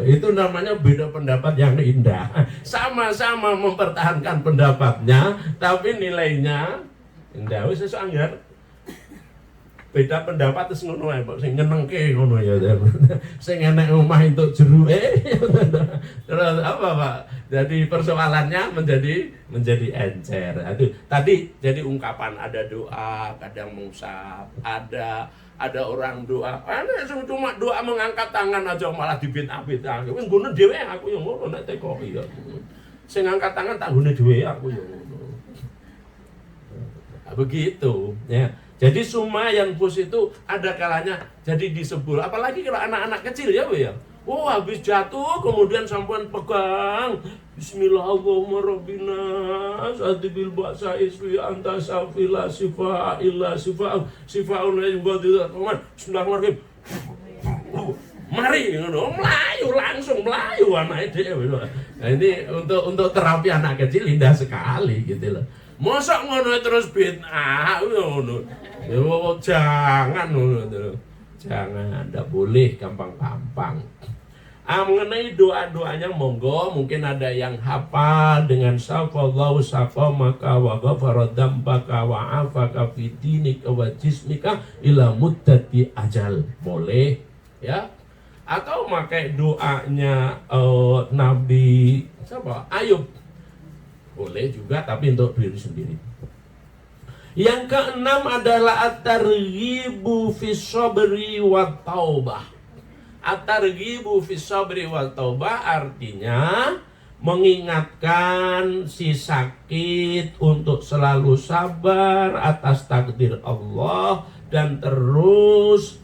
Itu namanya beda pendapat yang indah. Sama-sama mempertahankan pendapatnya, tapi nilainya indah. Wis sesuk anggar beda pendapat terus ngono ae, Pak. Sing nyenengke ngono ya. Sing enek omah entuk jeruke. Terus apa, Pak? Jadi persoalannya menjadi encer. Itu tadi jadi ungkapan, ada doa, kadang musab, ada orang doa. Ana cuma doa mengangkat tangan aja malah dibit-abit. Wis ngono dhewe aku yo ngono nek tekoki ya. Sing ngangkat tangan tak nggone dhewe aku yo ngono. Begitu ya. Jadi sumayan pus itu ada kalanya jadi disebul. Apalagi kalau anak-anak kecil ya, Bu ya. Oh, habis jatuh kemudian sampean pegang Bismillahirrahmanirrahim. Sadibil ba'sa isfi anta safila sifa illa sifa sifaun Bismillahirrahmanirrahim. Mari ngono, melayu langsung melayu anake dhewe. Nah, ini untuk terapi anak kecil indah sekali gitu loh. Mosok ngono terus bid'ah ngono. Ya jangan ngono. Jangan, tidak boleh gampang-gampang. Mengenai doa-doanya monggo, mungkin ada yang hafal dengan safallahu safamaka wa ghafara dzambaka wa afaka fi dinika wa jismika ila muddati ajal. Boleh ya. Atau pakai doanya Nabi siapa? Ayub. Boleh juga, tapi untuk diri sendiri. Yang keenam adalah at-targhibu fis sabri wat taubah. At-targhibu fis sabri wat taubah artinya mengingatkan si sakit untuk selalu sabar atas takdir Allah dan terus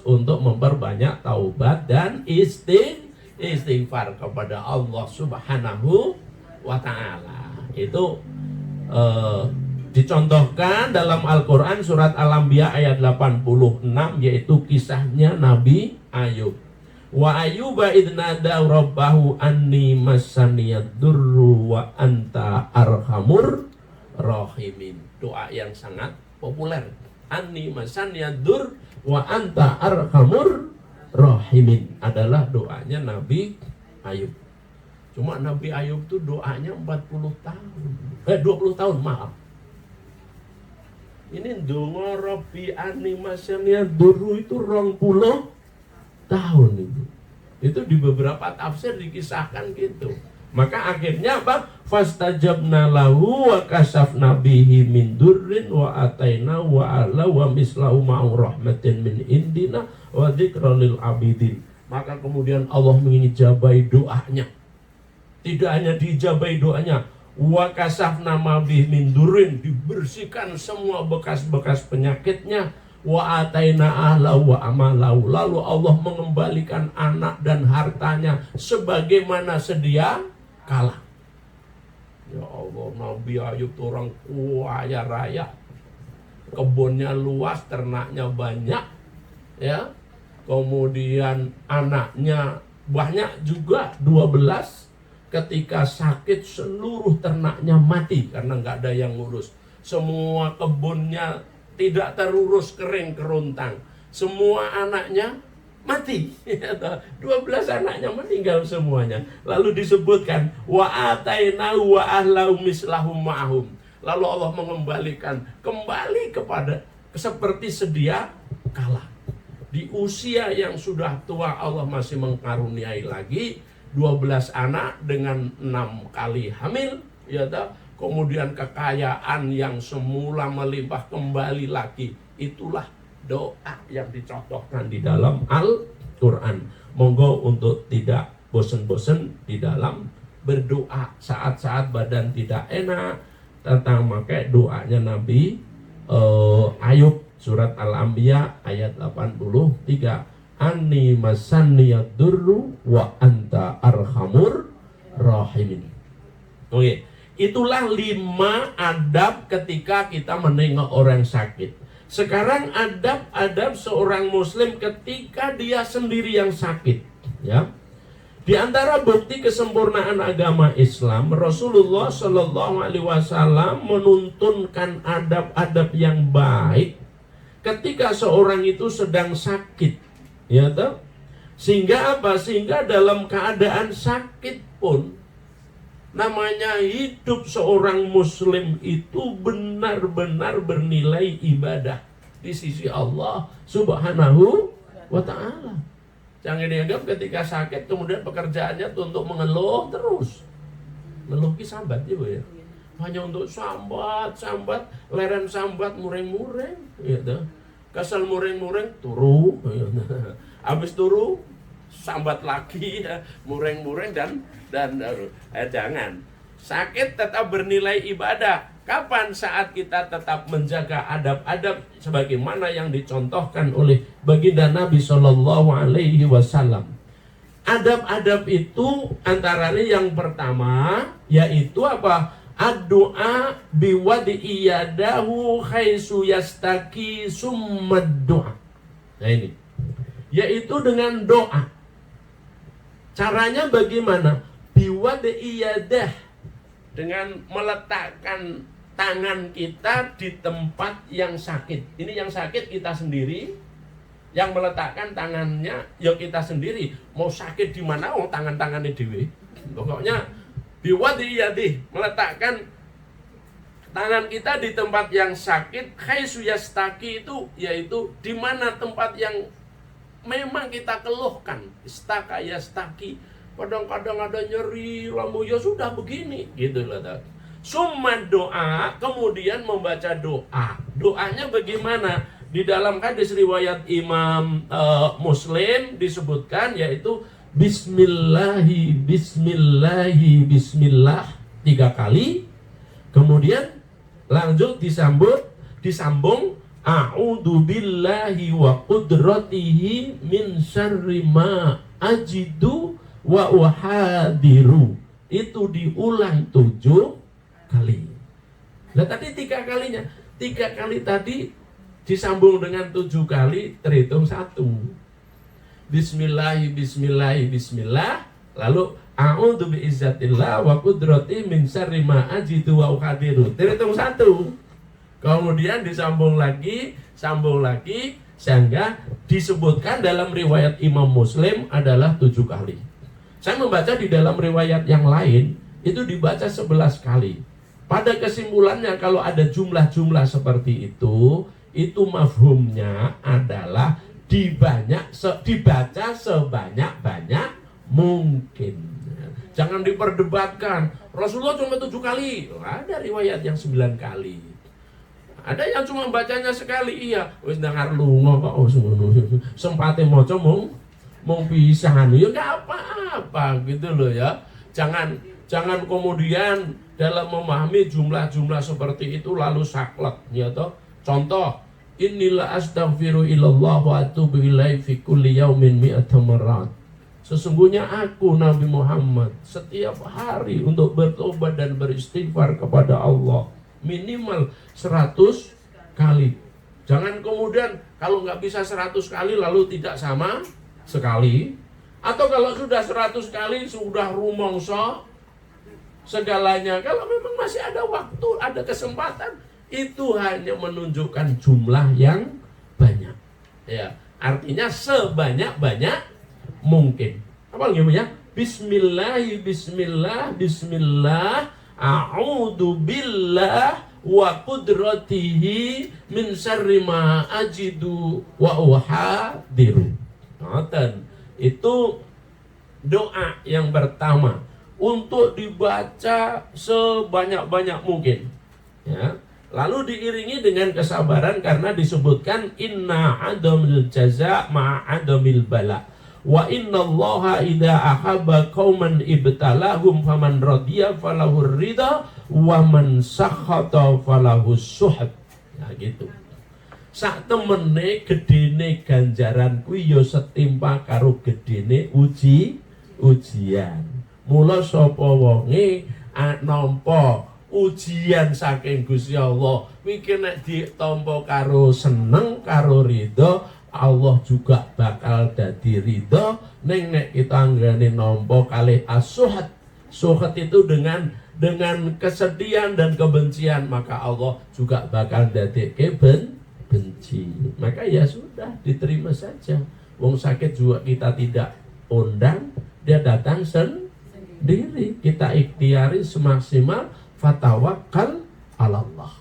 untuk memperbanyak taubat dan istighfar kepada Allah Subhanahu wa ta'ala. Itu dicontohkan dalam Al-Quran surat Al-Anbiya ayat 86, yaitu kisahnya Nabi Ayub. Wa ayyuba idnada rabbahu anni massaniyad durru wa anta arhamur rahimin. Doa yang sangat populer. Anni massaniyad dur wa anta arhamur rahimin adalah doanya Nabi Ayub. Cuma Nabi Ayub tuh doanya 20 tahun, maaf. Ini donga Rabbi anni massaniyad durru itu 20 tahun itu. Itu di beberapa tafsir dikisahkan gitu. Maka akhirnya apa? Fastajabna lahu wa kasafna bihi min durrin wa ataina wa ala wa mislahu ma'u rahmatin min indina wa dzikra lil abidin. Maka kemudian Allah mengijabai doanya. Tidak hanya diijabai doanya, wa kasafna ma bihi min durrin, dibersihkan semua bekas-bekas penyakitnya. Wa ataina ahlahu wa amalahu, lalu Allah mengembalikan anak dan hartanya sebagaimana sedia kala. Ya Allah, Nabi Ayub itu orang kaya raya, kebunnya luas, ternaknya banyak, ya. Kemudian anaknya banyak juga, 12. Ketika sakit seluruh ternaknya mati karena nggak ada yang ngurus. Semua kebunnya tidak terurus, kering kerontang. Semua anaknya mati. 12 anaknya meninggal semuanya. Lalu disebutkan wa ataina wa ahlau mislahum ma'hum. Lalu Allah mengembalikan kembali kepada seperti sedia kala. Di usia yang sudah tua Allah masih mengkaruniai lagi 12 anak dengan 6 kali hamil, ya toh. Kemudian kekayaan yang semula melimpah kembali lagi. Itulah doa yang dicontohkan di dalam Al-Quran. Monggo untuk tidak bosan-bosan di dalam berdoa saat-saat badan tidak enak, tentang pakai doanya Nabi Ayub surat Al-Anbiya ayat 83. Anni masanniyad durru wa anta arhamur rahimin. Oke, itulah 5 adab ketika kita menengok orang sakit. Sekarang adab-adab seorang muslim ketika dia sendiri yang sakit, ya. Di antara bukti kesempurnaan agama Islam, Rasulullah Shallallahu Alaihi Wasallam menuntunkan adab-adab yang baik ketika seorang itu sedang sakit, ya toh? Sehingga apa? Sehingga dalam keadaan sakit pun, namanya hidup seorang muslim itu benar-benar bernilai ibadah di sisi Allah Subhanahu wa Ta'ala. Jangan dianggap ketika sakit kemudian pekerjaannya untuk mengeluh terus. Ngeluh ki sambat ya, hanya untuk sambat, leren sambat mureng-mureng, gitu. Kesel mureng-mureng turu, habis turu sambat lagi, mureng-mureng dan jangan. Sakit tetap bernilai ibadah. Kapan? Saat kita tetap menjaga adab-adab sebagaimana yang dicontohkan oleh baginda Nabi Shallallahu Alaihi Wasallam. Adab-adab itu antara lain yang pertama yaitu apa? Ad-du'a biwadi'i yadahu khaisu yastaki summad du'a. Nah ini, yaitu dengan doa. Caranya bagaimana? Biwadi'i yadah, dengan meletakkan tangan kita di tempat yang sakit. Ini yang sakit kita sendiri, yang meletakkan tangannya ya kita sendiri. Mau sakit di mana? Oh, tangan-tangannya dewe. Pokoknya biwadi yadih, meletakkan tangan kita di tempat yang sakit. Khaisu yastaki itu yaitu di mana tempat yang memang kita keluhkan. Istaka yastaki. Kadang-kadang ada nyeri, lampu ya sudah begini, gitu loh. Summa doa, kemudian membaca doa. Doanya bagaimana? Di dalam hadis riwayat Imam Muslim disebutkan yaitu Bismillahi, Bismillahi, Bismillah 3 kali. Kemudian lanjut disambung A'udzu billahi wa qudratihi min syarri ma ajidu wa uhadiru. Itu diulang 7 kali. Nah tadi 3 kalinya, 3 kali tadi disambung dengan 7 kali, terhitung 1. Bismillahi, Bismillahi, Bismillah. Lalu a'udzu biizzatillah wa qudrati min syarri ma ajidu wa uhadiru, terhitung 1. Kemudian disambung lagi, sehingga disebutkan dalam riwayat Imam Muslim adalah 7 kali. Saya membaca di dalam riwayat yang lain itu dibaca 11 kali. Pada kesimpulannya kalau ada jumlah-jumlah seperti itu mafhumnya adalah dibaca sebanyak-banyak mungkin. Jangan diperdebatkan. Rasulullah cuma 7 kali. Ada riwayat yang 9 kali. Ada yang cuma bacanya sekali. Iya, wis dengar lunga kok sempate maca mung pisan. Ya enggak apa-apa gitu loh ya. Jangan kemudian dalam memahami jumlah-jumlah seperti itu lalu saklek ya toh. Contoh, inilah astaghfiru ilallah wa atubu ilaihi fi kulli yaumin mi'ata marrat. Sesungguhnya aku Nabi Muhammad setiap hari untuk bertobat dan beristighfar kepada Allah minimal 100 kali. Jangan kemudian kalau nggak bisa 100 kali lalu tidak sama sekali. Atau kalau sudah 100 kali sudah rumongso segalanya. Kalau memang masih ada waktu, ada kesempatan, itu hanya menunjukkan jumlah yang banyak. Ya, artinya sebanyak-banyak mungkin. Apa lagi ya? Bismillah, Bismillah, Bismillah, a'udzu billah wa qudratihi min syarri ma ajidu wa uhadiru. Itu doa yang pertama untuk dibaca sebanyak-banyak mungkin, ya. Lalu diiringi dengan kesabaran karena disebutkan inna adamil jaza ma'adamil bala wa inna allaha idha ahabba qauman ibtalahum faman radiya falahur ridha wa man sakhata falahus suhad. Nah gitu. Sak temene gedene ganjaran kuwi ya setimpa karo gedene ujian. Mula sapa wonge nampa ujian saking Gusti Allah kuwi nek ditampa karo seneng karo ridho, Allah juga bakal dadi ridho. Ning nek kita anggane nampa kalih as-suhat, suhat itu dengan kesedihan dan kebencian, maka Allah juga bakal dadeke benci. Maka ya sudah, diterima saja. Wong sakit juga kita tidak undang, dia datang sendiri. Kita ikhtiari semaksimal, fatawakkal ala Allah.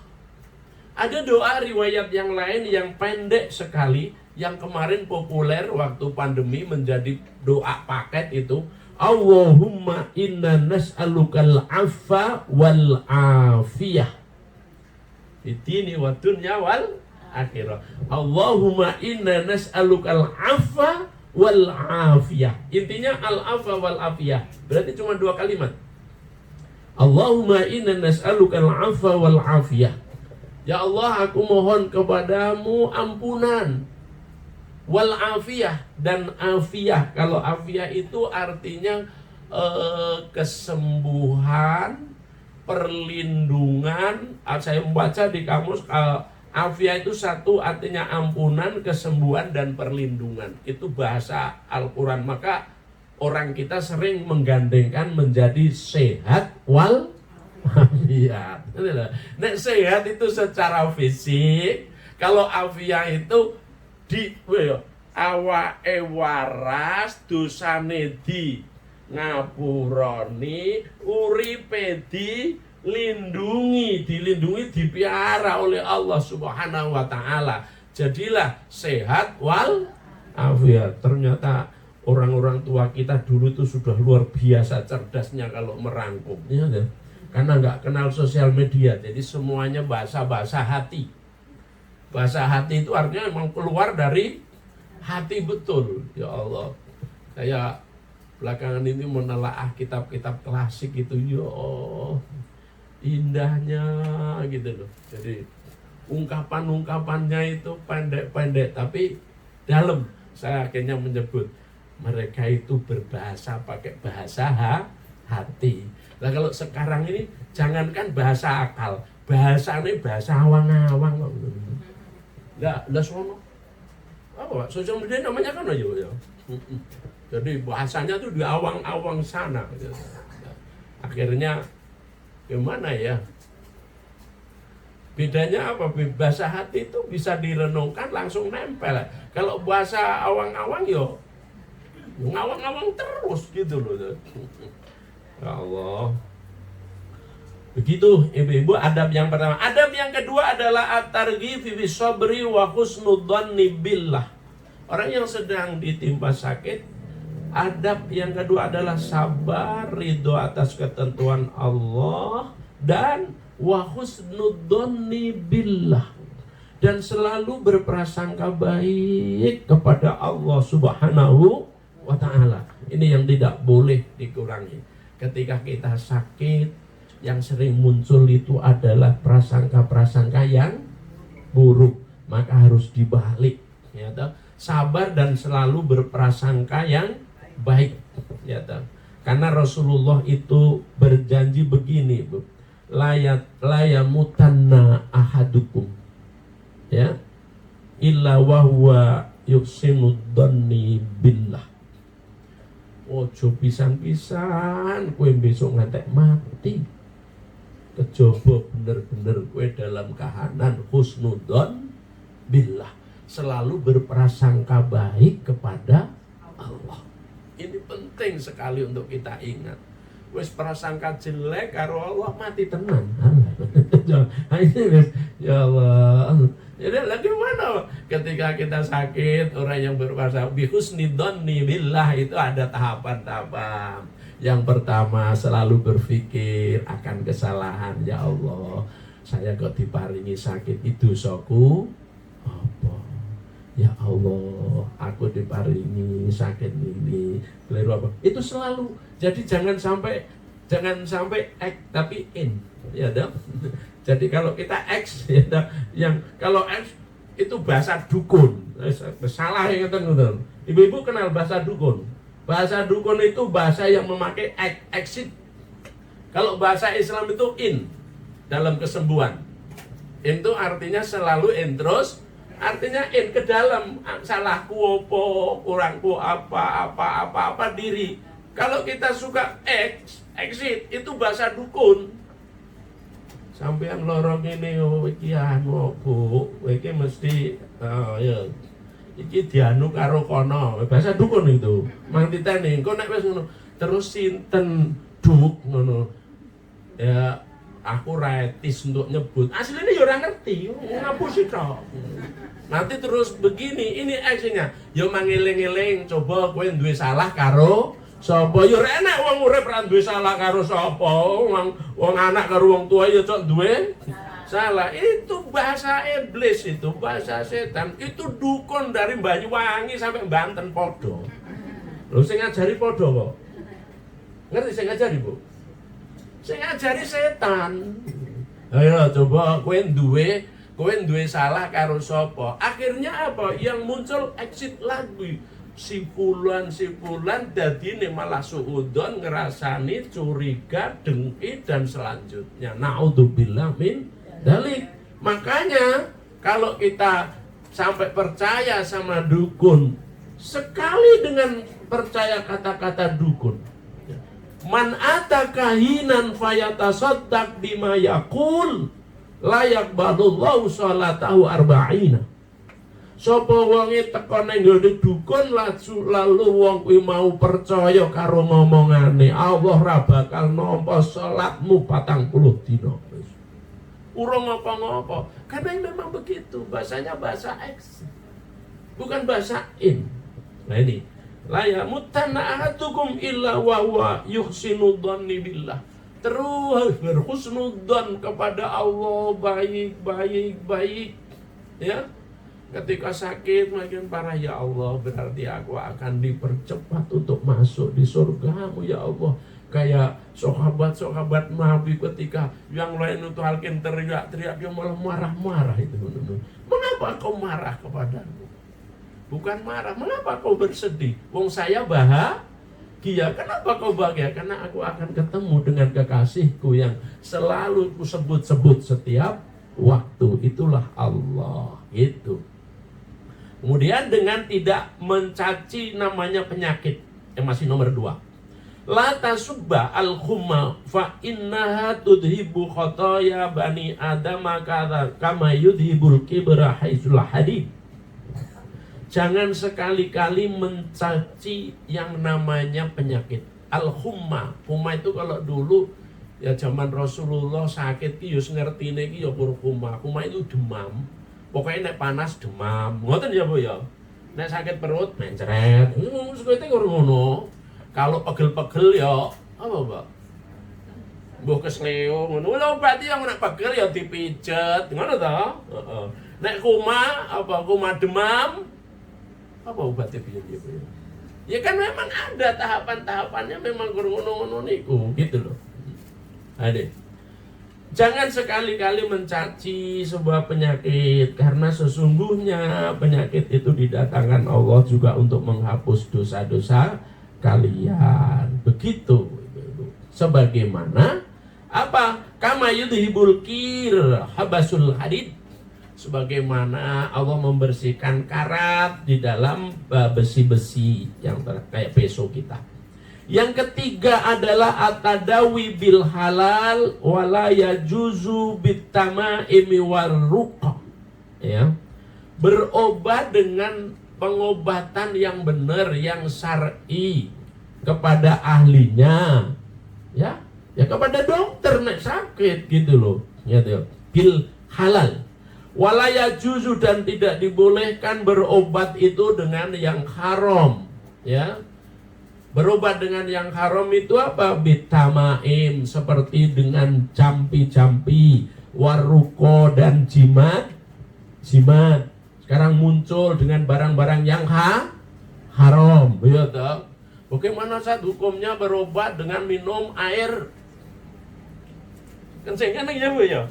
Ada doa riwayat yang lain yang pendek sekali, yang kemarin populer waktu pandemi menjadi doa paket itu. Allahumma inna nas'alukal afwa wal afiyah fid-dini wad dunya wal akhirah. Allahumma inna nas'alukal afwa wal afiyah. Intinya al afwa wal afiyah. Berarti cuma 2 kalimat. Allahumma inna nas'alukal afwa wal afiyah. Ya Allah, aku mohon kepadamu ampunan. Wal afiyah, dan afiyah. Kalau afiyah itu artinya kesembuhan, perlindungan. Saya membaca di kamus afiyah itu satu artinya ampunan, kesembuhan, dan perlindungan. Itu bahasa Al-Quran. Maka orang kita sering menggandengkan menjadi sehat wal afiyah. Nek sehat itu secara fisik, kalau afiyah itu di awake waras, dosane di ngapuroni, uripe dilindungi, dipiara oleh Allah Subhanahu wa taala. Jadilah sehat wal afiyah. Ternyata orang-orang tua kita dulu itu sudah luar biasa cerdasnya kalau merangkum, ya kan? Karena nggak kenal sosial media, jadi semuanya bahasa hati. Bahasa hati itu artinya memang keluar dari hati betul. Ya Allah, saya belakangan ini menelaah kitab-kitab klasik itu, ya indahnya gitu loh. Jadi ungkapan-ungkapannya itu pendek-pendek tapi dalam. Saya akhirnya menyebut mereka itu berbahasa pakai bahasa hati. Nah kalau sekarang ini jangankan bahasa akal, bahasanya bahasa awang-awang kok. Lah sono. Apa Pak? Sosial media namanya kan aja ya. Jadi bahasanya tuh di awang-awang sana. Akhirnya gimana ya? Bedanya apa? Bahasa hati itu bisa direnungkan langsung nempel. Kalau bahasa awang-awang yo ngawang-ngawang terus gitu loh. Ya Allah. Begitu ibu-ibu adab yang pertama. Adab yang kedua adalah at-targhib fi sabri wa husnudzanni billah. Orang yang sedang ditimpa sakit, adab yang kedua adalah sabar, ridho atas ketentuan Allah, dan wa husnudzanni billah, dan selalu berprasangka baik kepada Allah Subhanahu wa taala. Ini yang tidak boleh dikurangi. Ketika kita sakit, yang sering muncul itu adalah prasangka-prasangka yang buruk, maka harus dibalik, ya toh. Sabar dan selalu berprasangka yang baik, ya toh. Karena Rasulullah itu berjanji begini, Bu. La yamutanna ahadukum, ya, illa wa huwa yuhsinu dhanni billah. Ojo pisan-pisan kowe besok ngantek mati. Kejaba bener-bener kowe dalam kahanan husnudzon billah, selalu berprasangka baik kepada Allah. Ini penting sekali untuk kita ingat. Wis prasangka jelek karo Allah mati tenan. Nah, ini ya Allah. Jadi gimana ketika kita sakit, orang yang berpuasa bihusnidzanni billah itu ada tahapan-tahapan. Yang pertama selalu berpikir akan kesalahan. Ya Allah, saya kok diparingi sakit itu dosaku apa? Ya Allah, aku diparingi sakit ini keliru apa? Itu selalu. Jadi jangan sampai tapi in, ya dong. Jadi kalau kita X, ya dong, yang kalau X itu bahasa dukun, salah ya kan? Ibu-ibu kenal bahasa dukun? Bahasa dukun itu bahasa yang memakai exit. Kalau bahasa Islam itu in, dalam kesembuhan. Itu artinya selalu in terus, artinya in ke dalam. Salahku apa, kurangku apa diri. Kalau kita suka exit, itu bahasa dukun. Sampeyan lorong ini, iki anu Bu, iki mesti ya iki dianu karo kono, bahasa dukun itu. Mang titeni, engko nek wis ngono, terus sinten duk ngono. Ya aku retis untuk nyebut. Aslinya ya ora ngerti, ngapusi tok. Nanti terus begini, ini aksinya. Ya mangeling-eling, coba kowe duwe salah karo sapa? Ya ora enak wong urip ra duwe salah karo sapa. Wong anak karo wong tua ya cok duwe salah. Itu bahasa iblis, itu bahasa setan. Itu dukun dari Banyuwangi sampai Banten podo. Lho sing ngajari podo kok. Ngerti sing ngajari, Bu? Sing ngajari setan. Ayo coba kowe duwe salah karo sapa. Akhirnya apa? Yang muncul exit lagi. Si fulan dadine malah suudon, ngerasani, curiga, dengki dan selanjutnya. Naudzubillah min dalik. Makanya kalau kita sampai percaya sama dukun, sekali dengan percaya kata-kata dukun, man atakahinan fayatasaddaq bima yaqul layak badullahu salatahu arba'ina. Sapa wonge teko nang nggone dukun lalu wong kuwi mau percaya karo ngomongane, Allah ra bakal nampa salatmu 40 dina. Urung apa-apa. Karena memang begitu, bahasanya bahasa X. Bukan bahasa in. Nah ini, la yamutanna ahadukum illa wa huwa yuhsinu dhanni billah. Terus berhusnudzon kepada Allah, baik. Ya. Ketika sakit makin parah, ya Allah, berarti aku akan dipercepat untuk masuk di surgamu, ya Allah. Kayak sahabat-sahabat Nabi ketika yang lain itu halkin teriak-teriak, dia malah marah-marah itu. Mengapa kau marah kepadaku? Bukan marah, mengapa kau bersedih? Wong saya bahagia. Kenapa kau bahagia? Karena aku akan ketemu dengan kekasihku yang selalu ku sebut-sebut setiap waktu. Itulah Allah. Itu. Kemudian dengan tidak mencaci namanya penyakit. Yang masih nomor 2. La tasubba al-khumma fa innaha tudhibu khotoya bani adama kama yudhibul kibra haitsul hadid. Jangan sekali-kali mencaci yang namanya penyakit. Al-khumma. Khumma itu kalau dulu ya zaman Rasulullah sakit ki yo ngertine ki yo khumma. Khumma itu demam. Pokoknya nek panas demam. Ngoten ya Bu ya. Nek sakit perut mencret. Sekete ngono. Kalau pegel-pegel ya apa, Mbak? Mbuh kesleo ngono. Lha berarti yang nek pegel ya dipijet, ngono ta? Heeh. Nek kumat demam, apa obatnya piye? Ya kan memang ada tahapan-tahapannya, memang ngono-ngono niku, gitu loh. Adik. Jangan sekali-kali mencaci sebuah penyakit, karena sesungguhnya penyakit itu didatangkan Allah juga untuk menghapus dosa-dosa kalian. Begitu. Sebagaimana apa? Kama yudhibul kir habasul hadid. Sebagaimana Allah membersihkan karat di dalam besi-besi yang kayak peso kita. Yang ketiga adalah at-tadawi bil halal wala yajuzu bitamaimi warruqa. Ya. Berobat dengan pengobatan yang benar, yang syar'i kepada ahlinya. Ya kepada dokter nek sakit gitu loh. Ya, bil halal. Wala yajuzu, dan tidak dibolehkan berobat itu dengan yang haram, ya. Berobat dengan yang haram itu apa? Bitamaim, seperti dengan campi-campi, waruko, dan jimat. Sekarang muncul dengan barang-barang yang haram, ya toh. Bagaimana saat hukumnya berobat dengan minum air kencing, kan ya Bu ya?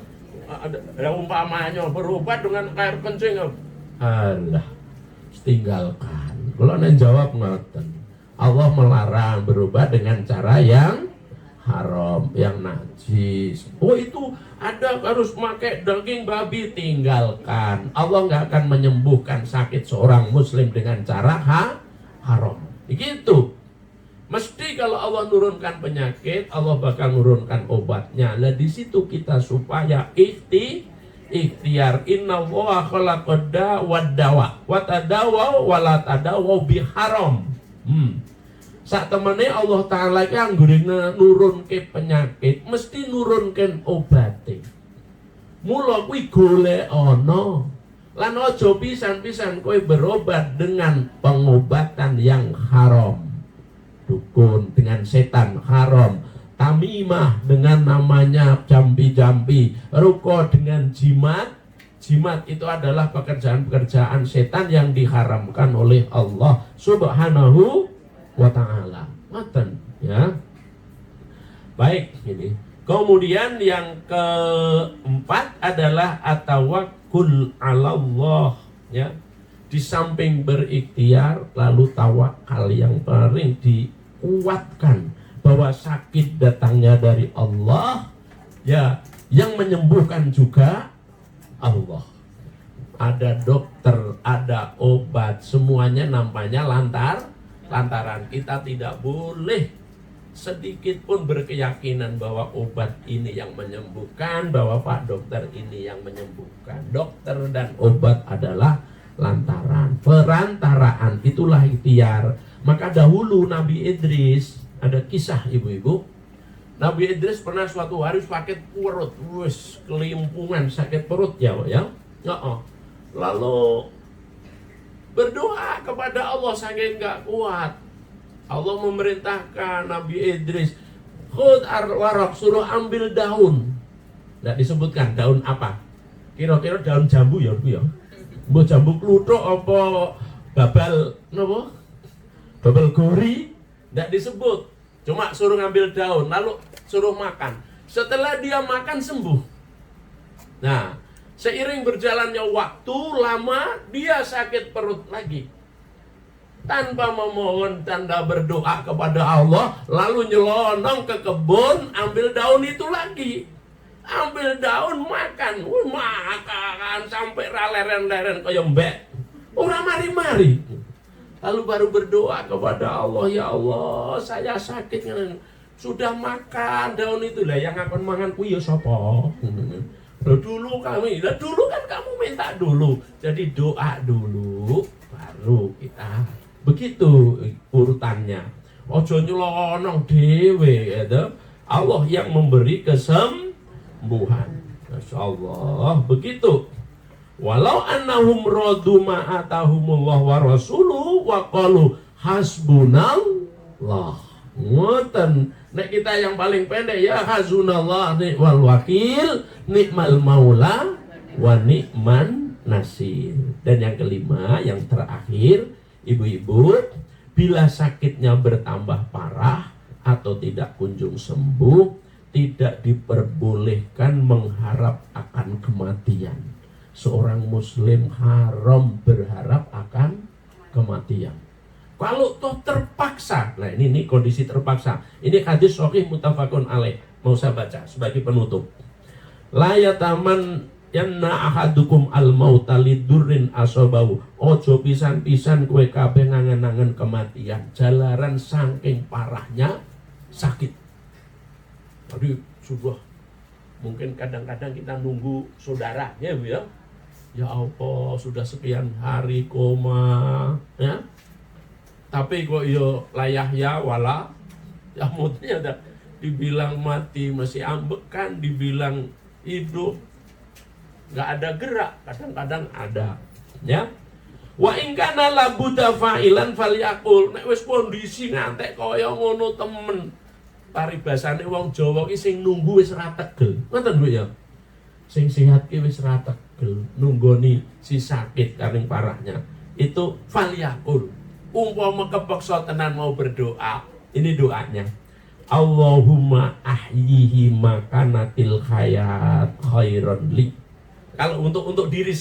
Ada umpamanya berobat dengan air kencing. Alah, tinggalkan. Kalau nen jawab ngoten. Allah melarang berobat dengan cara yang haram, yang najis. Oh itu ada harus pakai daging babi, tinggalkan. Allah nggak akan menyembuhkan sakit seorang muslim dengan cara haram. Begitu. Mesti kalau Allah nurunkan penyakit, Allah bakal nurunkan obatnya. Nah di situ kita supaya ikhtiar. Innallaha khalaqad dawa wa tadawa wa la tadawa biharam. Saat temennya Allah Ta'ala yang nurun ke penyakit, mesti nurun ke obatnya. Mula kui golek ono. Lan aja pisan-pisan kowe berobat dengan pengobatan yang haram. Dukun dengan setan haram. Tamimah dengan namanya jampi-jampi. Ruko dengan jimat. Jimat itu adalah pekerjaan-pekerjaan setan yang diharamkan oleh Allah Subhanahu wa ta'ala. Ngoten ya. Baik, ini. Kemudian yang keempat adalah atawakkul 'ala Allah, ya. Di samping berikhtiar lalu tawakal, yang paling dikuatkan bahwa sakit datangnya dari Allah, ya, yang menyembuhkan juga Allah. Ada dokter, ada obat, semuanya nampaknya lantaran kita tidak boleh sedikit pun berkeyakinan bahwa obat ini yang menyembuhkan, bahwa Pak dokter ini yang menyembuhkan. Dokter dan obat adalah lantaran, perantaraan, itulah ikhtiar. Maka dahulu Nabi Idris, ada kisah ibu-ibu, Nabi Idris pernah suatu hari sakit perut, kelimpungan, sakit perut ya. Lalu berdoa kepada Allah saking gak kuat. Allah memerintahkan Nabi Idris, khud arwarok, suruh ambil daun. Tidak disebutkan daun apa. Kira-kira daun jambu ya, Bu ya. Mbok jambu kluthuk apa babal napa? Babal gori, tidak disebut. Cuma suruh ngambil daun, lalu suruh makan. Setelah dia makan sembuh. Nah, seiring berjalannya waktu lama, dia sakit perut lagi. Tanpa memohon, tanda berdoa kepada Allah, lalu nyelonong ke kebun, ambil daun itu lagi. Ambil daun, makan. Makan sampai raleren-leren kaya mbek. Ora mari-mari. Lalu baru berdoa kepada Allah, ya Allah, saya sakit. Sudah makan daun itu lah, yang akan makan ku ya sapa? Dulu kami, dulu kan kamu minta dulu. Jadi doa dulu, baru kita. Begitu urutannya. Ojo nyelonong dhewe ya. Allah yang memberi kesembuhan. Masyaallah, begitu. Walau annahum radu ma atahumullah wa rasuluhu wa qalu hasbunallah. Ngoten. Nek kita yang paling pendek ya hasbunallah ni'mal wakil, ni'mal maula wa ni'man nasir. Dan yang kelima, yang terakhir, ibu-ibu, bila sakitnya bertambah parah atau tidak kunjung sembuh, tidak diperbolehkan mengharap akan kematian. Seorang muslim haram berharap akan kematian. Kalau toh terpaksa, nah ini kondisi terpaksa. Ini hadis sahih muttafaqun alaih. Mau saya baca sebagai penutup. La yataman yanna ahadukum al-mauta lidurrin asabahu. Ojo pisan-pisan kowe kabeh ngangen-angen kematian jalaran saking parahnya sakit. Jadi sudah mungkin kadang-kadang kita nunggu saudaranya ya. Ya Allah, sudah sekian hari koma ya. Tapi kok yo layah ya wala ya mutnya ada dibilang mati masih ambekan, dibilang hidup nggak ada gerak, kadang-kadang ada, ya. Wa in kana la budda fa'ilan falyaqul. Nek wis kondisi ngantek kaya ngono temen. Paribasane wong Jawa ki sing nunggu wis ra tegel. Ngoten Bu ya. Sing sehat ki wis ra tegel, nunggoni si sakit karing parahnya. Itu falyaqul. Umpama kepeksa tenan mau berdoa, ini doanya. Allahumma ahyihi makanatil hayat khairan li. Kalau untuk diri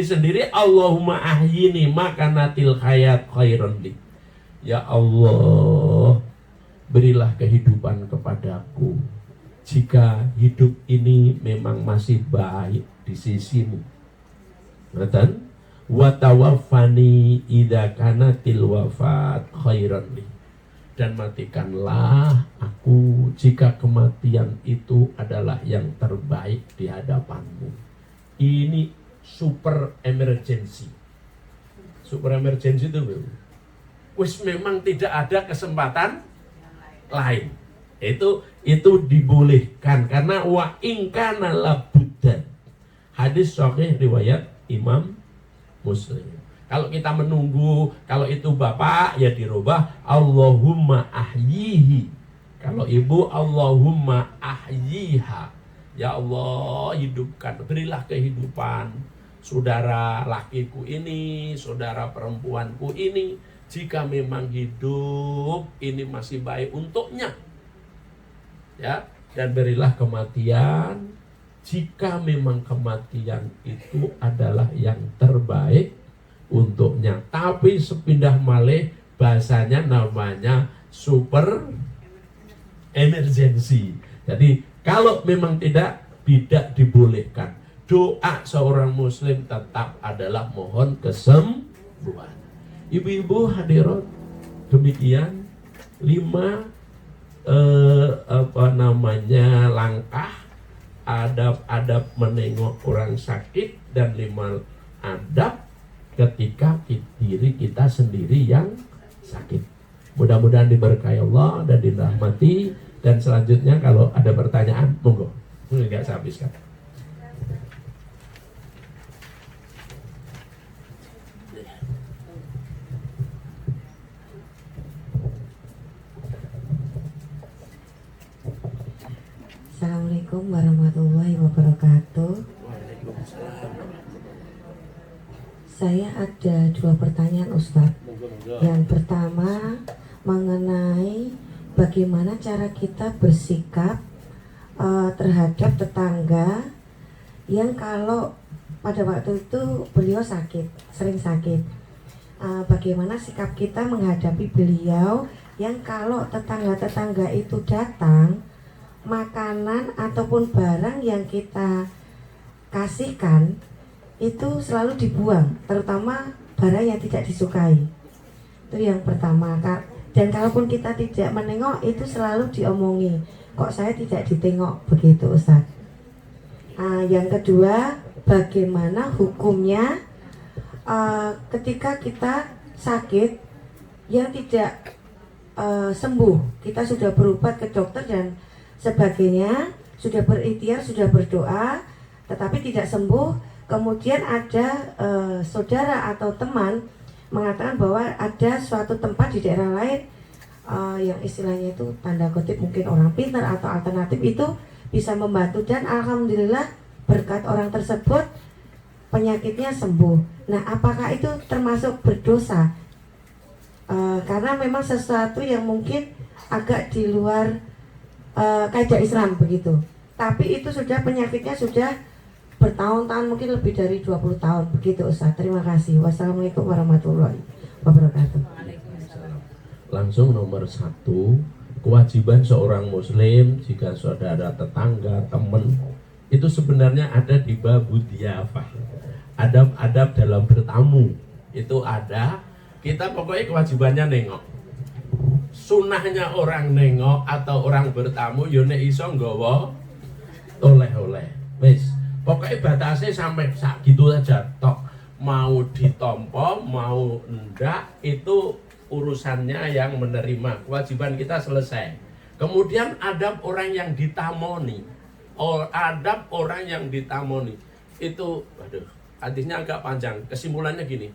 sendiri, Allahumma ahyini makanatil hayat khairan li. Ya Allah, berilah kehidupan kepadaku jika hidup ini memang masih baik di sisimu. Dan wa tawaffani idza kanatil wafat khairan li. Dan matikanlah aku jika kematian itu adalah yang terbaik di hadapanmu. Ini super emergency. Super emergency itu wis memang tidak ada kesempatan lain. Itu dibolehkan karena wa in kana labuddan. Hadis sahih riwayat Imam Muslim. Kalau kita menunggu, kalau itu bapak ya dirubah Allahumma ahyihi. Kalau ibu Allahumma ahyiha. Ya Allah, hidupkan, berilah kehidupan saudara lakiku ini, saudara perempuanku ini, jika memang hidup ini masih baik untuknya. Ya, dan berilah kematian jika memang kematian itu adalah yang terbaik untuknya. Tapi sepindah malih bahasanya namanya super emergency. Jadi kalau memang tidak dibolehkan, doa seorang muslim tetap adalah mohon kesembuhan. Ibu-ibu hadirat, demikian 5 langkah adab-adab menengok orang sakit dan 5 adab ketika diri kita sendiri yang sakit. Mudah-mudahan diberkahi Allah dan dirahmati. Dan selanjutnya kalau ada pertanyaan, monggo. Enggak saya habiskan. Assalamualaikum warahmatullahi wabarakatuh. Saya ada 2 pertanyaan Ustadz. Yang pertama mengenai bagaimana cara kita bersikap terhadap tetangga yang kalau pada waktu itu beliau sering sakit. Bagaimana sikap kita menghadapi beliau yang kalau tetangga-tetangga itu datang, makanan ataupun barang yang kita kasihkan itu selalu dibuang, terutama barang yang tidak disukai. Itu yang pertama. Dan kalaupun kita tidak menengok, itu selalu diomongi, kok saya tidak ditengok, begitu Ustaz. Yang kedua, bagaimana hukumnya ketika kita sakit yang tidak sembuh, kita sudah berobat ke dokter dan sebagainya, sudah berikhtiar, sudah berdoa, tetapi tidak sembuh. Kemudian ada saudara atau teman mengatakan bahwa ada suatu tempat di daerah lain yang istilahnya itu tanda kutip mungkin orang pintar atau alternatif itu bisa membantu, dan alhamdulillah berkat orang tersebut penyakitnya sembuh. Nah, apakah itu termasuk berdosa? Karena memang sesuatu yang mungkin agak di luar kaidah Islam begitu. Tapi itu sudah penyakitnya sudah bertahun-tahun, mungkin lebih dari 20 tahun begitu Ustaz. Terima kasih. Wassalamualaikum warahmatullahi wabarakatuh. Langsung nomor 1, kewajiban seorang muslim jika saudara, tetangga, teman itu sebenarnya ada di bab dhiyafah. Adab-adab dalam bertamu itu ada. Kita pokoknya kewajibannya nengok. Sunahnya orang nengok atau orang bertamu yo nek iso nggawa oleh-oleh. Wis, pokoknya batasnya sampai sak gitu aja tok. Mau ditompo, mau ndak, itu urusannya yang menerima. Kewajiban kita selesai. Kemudian adab orang yang ditamoni. adab orang yang ditamoni. Itu, aduh, hadisnya agak panjang. Kesimpulannya gini,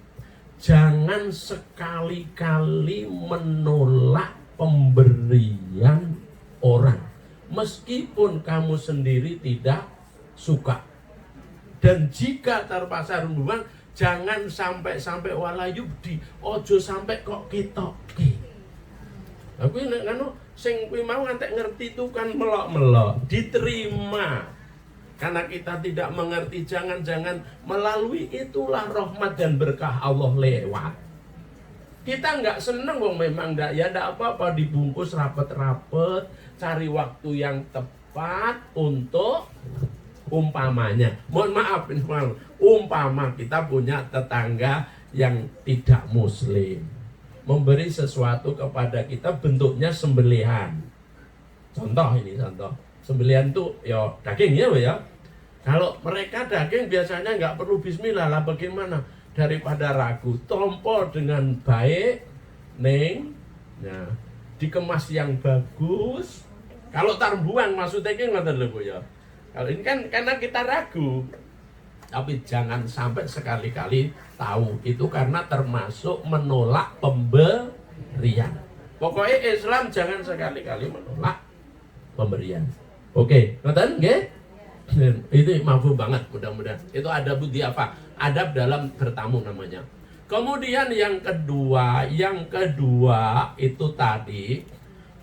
jangan sekali-kali menolak pemberian orang, meskipun kamu sendiri tidak suka. Dan jika terpaksa rumbuhan, jangan sampai walayubdi, ojo sampai kok ketoke. Aku ini kan sing kuwi mau ngantek ngerti itu kan melok-melok, diterima. Karena kita tidak mengerti, jangan-jangan melalui itulah rahmat dan berkah Allah lewat. Kita nggak seneng wong memang nggak, ya nggak apa-apa, dibungkus rapet-rapet, cari waktu yang tepat untuk umpamanya. Mohon maaf, umpama kita punya tetangga yang tidak muslim, memberi sesuatu kepada kita bentuknya sembelihan. Contoh ini, contoh. Sembelihan itu ya daging ya. Kalau mereka daging biasanya nggak perlu bismillah lah, bagaimana? Daripada ragu, tompo dengan baik, nah, dikemas yang bagus. Kalau tarbuan maksudnya ini ngoten lho Bu ya. Kalau ini kan karena kita ragu. Tapi jangan sampai sekali-kali tahu itu, karena termasuk menolak pemberian. Pokoknya Islam jangan sekali-kali menolak pemberian. Oke, ngoten nggih? Itu mafhum banget, mudah-mudahan. Itu adab apa? Adab dalam bertamu namanya. Kemudian yang kedua itu tadi,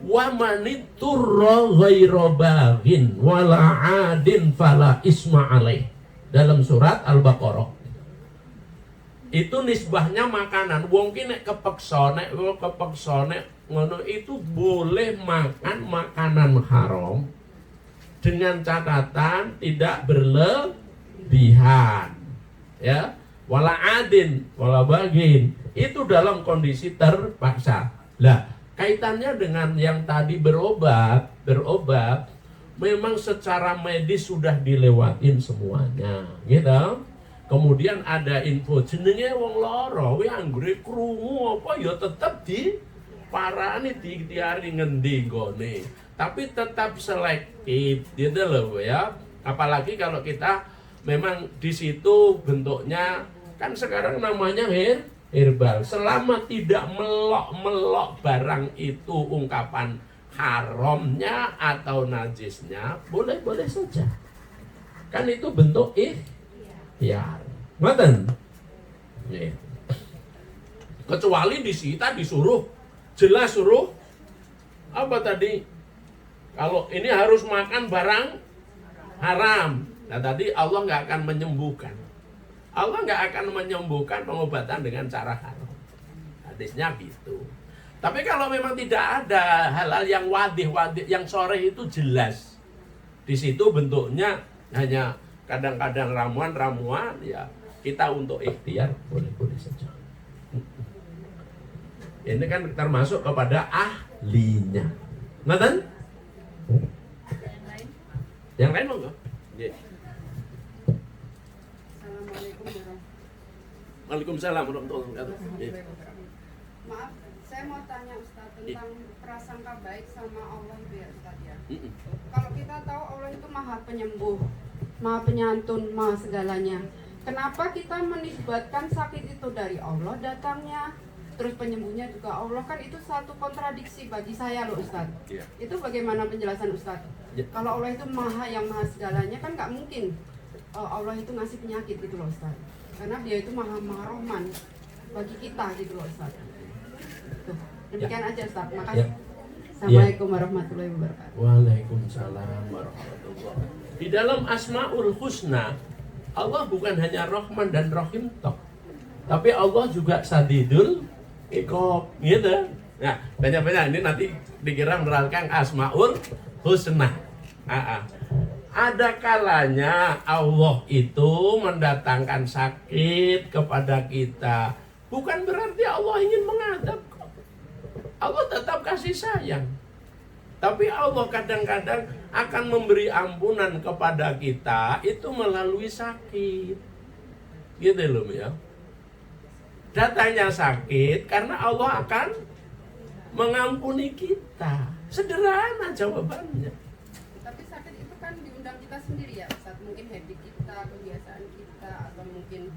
wa maniturra ghairu baghin wala adin fala isma alaih. Dalam surat Al-Baqarah. Itu nisbahnya makanan. Wong ki nek kepeksa nek ngono itu boleh makan makanan haram dengan catatan tidak berlebihan. Ya, wala adin, wala bagin. Itu dalam kondisi terpaksa. Lah, kaitannya dengan yang tadi berobat, memang secara medis sudah dilewatin semuanya, gitu. Kemudian ada info jenenge wong lara, kuwi anggere krungu apa ya tetep diparani ditiari ngendi nggone. Tapi tetap selektif, gitu loh ya. Apalagi kalau kita memang di situ bentuknya kan sekarang namanya herbal. Selama tidak melok-melok barang itu ungkapan haramnya atau najisnya, boleh-boleh saja. Kan itu bentuk ikhtiar. Ngoten? Nggih. Kecuali disita disuruh, jelas suruh apa tadi? Kalau ini harus makan barang haram. Nah tadi Allah nggak akan menyembuhkan. Allah nggak akan menyembuhkan pengobatan dengan cara haram. Hadisnya gitu. Tapi kalau memang tidak ada hal-hal yang wadih, yang sore itu jelas. Di situ bentuknya hanya kadang-kadang ramuan, ya kita untuk ikhtiar boleh-boleh saja. Ini kan termasuk kepada ahlinya. Ngoten? Yang lain monggo. Nggih. Assalamualaikum warahmatullahi. Waalaikumsalam warahmatullahi wabarakatuh. Maaf, saya mau tanya Ustaz tentang prasangka baik sama Allah itu ya Ustaz ya. Kalau kita tahu Allah itu Maha Penyembuh, Maha Penyantun, Maha segalanya. Kenapa kita menisbatkan sakit itu dari Allah datangnya? Terus penyembuhnya juga Allah, kan itu satu kontradiksi bagi saya loh Ustaz. Yeah. Itu bagaimana penjelasan Ustaz? Yeah. Kalau Allah itu yang maha segalanya, kan nggak mungkin Allah itu ngasih penyakit gitu loh Ustaz. Karena dia itu maha rahman bagi kita gitu loh Ustaz. Tuh, demikian aja Ustaz. Makasih. Assalamualaikum warahmatullahi wabarakatuh. Waalaikumsalam warahmatullahi wabarakatuh. Di dalam Asmaul Husna, Allah bukan hanya Rahman dan Rahim tok, tapi Allah juga Sadidul Iqab, gitu. Nah, banyak-banyak ini nanti dikira menerangkan Asmaul Husna. Ada kalanya Allah itu mendatangkan sakit kepada kita. Bukan berarti Allah ingin mengadab kok. Allah tetap kasih sayang. Tapi Allah kadang-kadang akan memberi ampunan kepada kita itu melalui sakit. Gitu loh ya. Datangnya sakit karena Allah akan mengampuni kita. Sederhana jawabannya. Tapi sakit itu kan diundang kita kita sendiri ya Ustaz, mungkin habit kita, kebiasaan kita, atau mungkin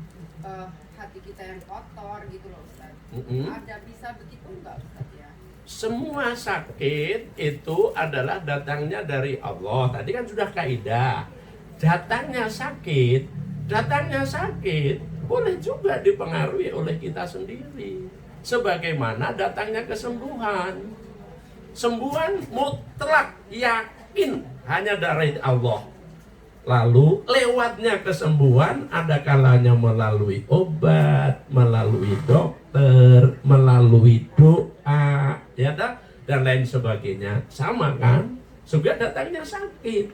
hati kita yang kotor gitu loh Ustaz. Ada bisa begitu enggak Ustaz ya? Semua sakit itu adalah datangnya dari Allah. Tadi kan sudah kaidah. Datangnya sakit boleh juga dipengaruhi oleh kita sendiri. Sebagaimana datangnya kesembuhan. Sembuhan mutlak yakin hanya dari Allah. Lalu lewatnya kesembuhan ada kalanya melalui obat, melalui dokter, melalui doa, ya dan lain sebagainya. Sama kan? Juga datangnya sakit.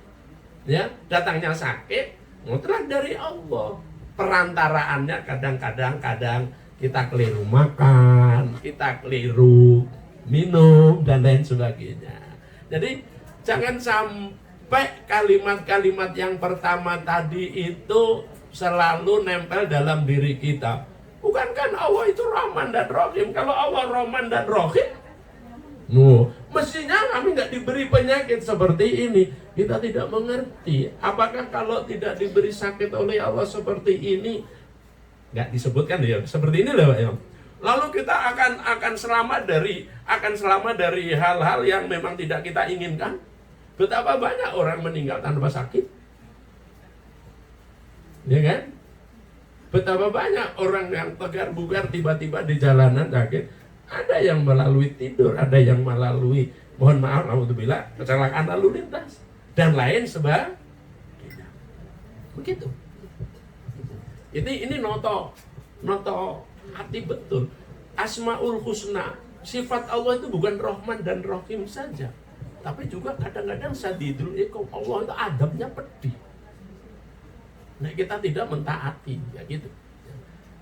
Ya, datangnya sakit mutlak dari Allah. Perantaraannya kadang-kadang kita keliru makan, kita keliru minum dan lain sebagainya. Jadi jangan sampai kalimat-kalimat yang pertama tadi itu selalu nempel dalam diri kita. Bukankah Allah itu Rahman dan Rahim? Kalau Allah Rahman dan Rahim, mestinya kami nggak diberi penyakit seperti ini. Kita tidak mengerti. Apakah kalau tidak diberi sakit oleh Allah seperti ini, nggak disebutkan ya seperti ini loh ya. Lalu kita akan selamat dari hal-hal yang memang tidak kita inginkan. Betapa banyak orang meninggal tanpa sakit, ya kan? Betapa banyak orang yang tegar bugar tiba-tiba di jalanan sakit. Ada yang melalui tidur, ada yang melalui, mohon maaf, alhamdulillah, kecelakaan lalu lintas dan lain sebagainya. Begitu. Ini noto hati betul. Asmaul Husna, sifat Allah itu bukan Rahman dan Rahim saja, tapi juga kadang-kadang Sadidul Iqab. Allah itu adabnya pedih. Nah, kita tidak mentaati, ya gitu.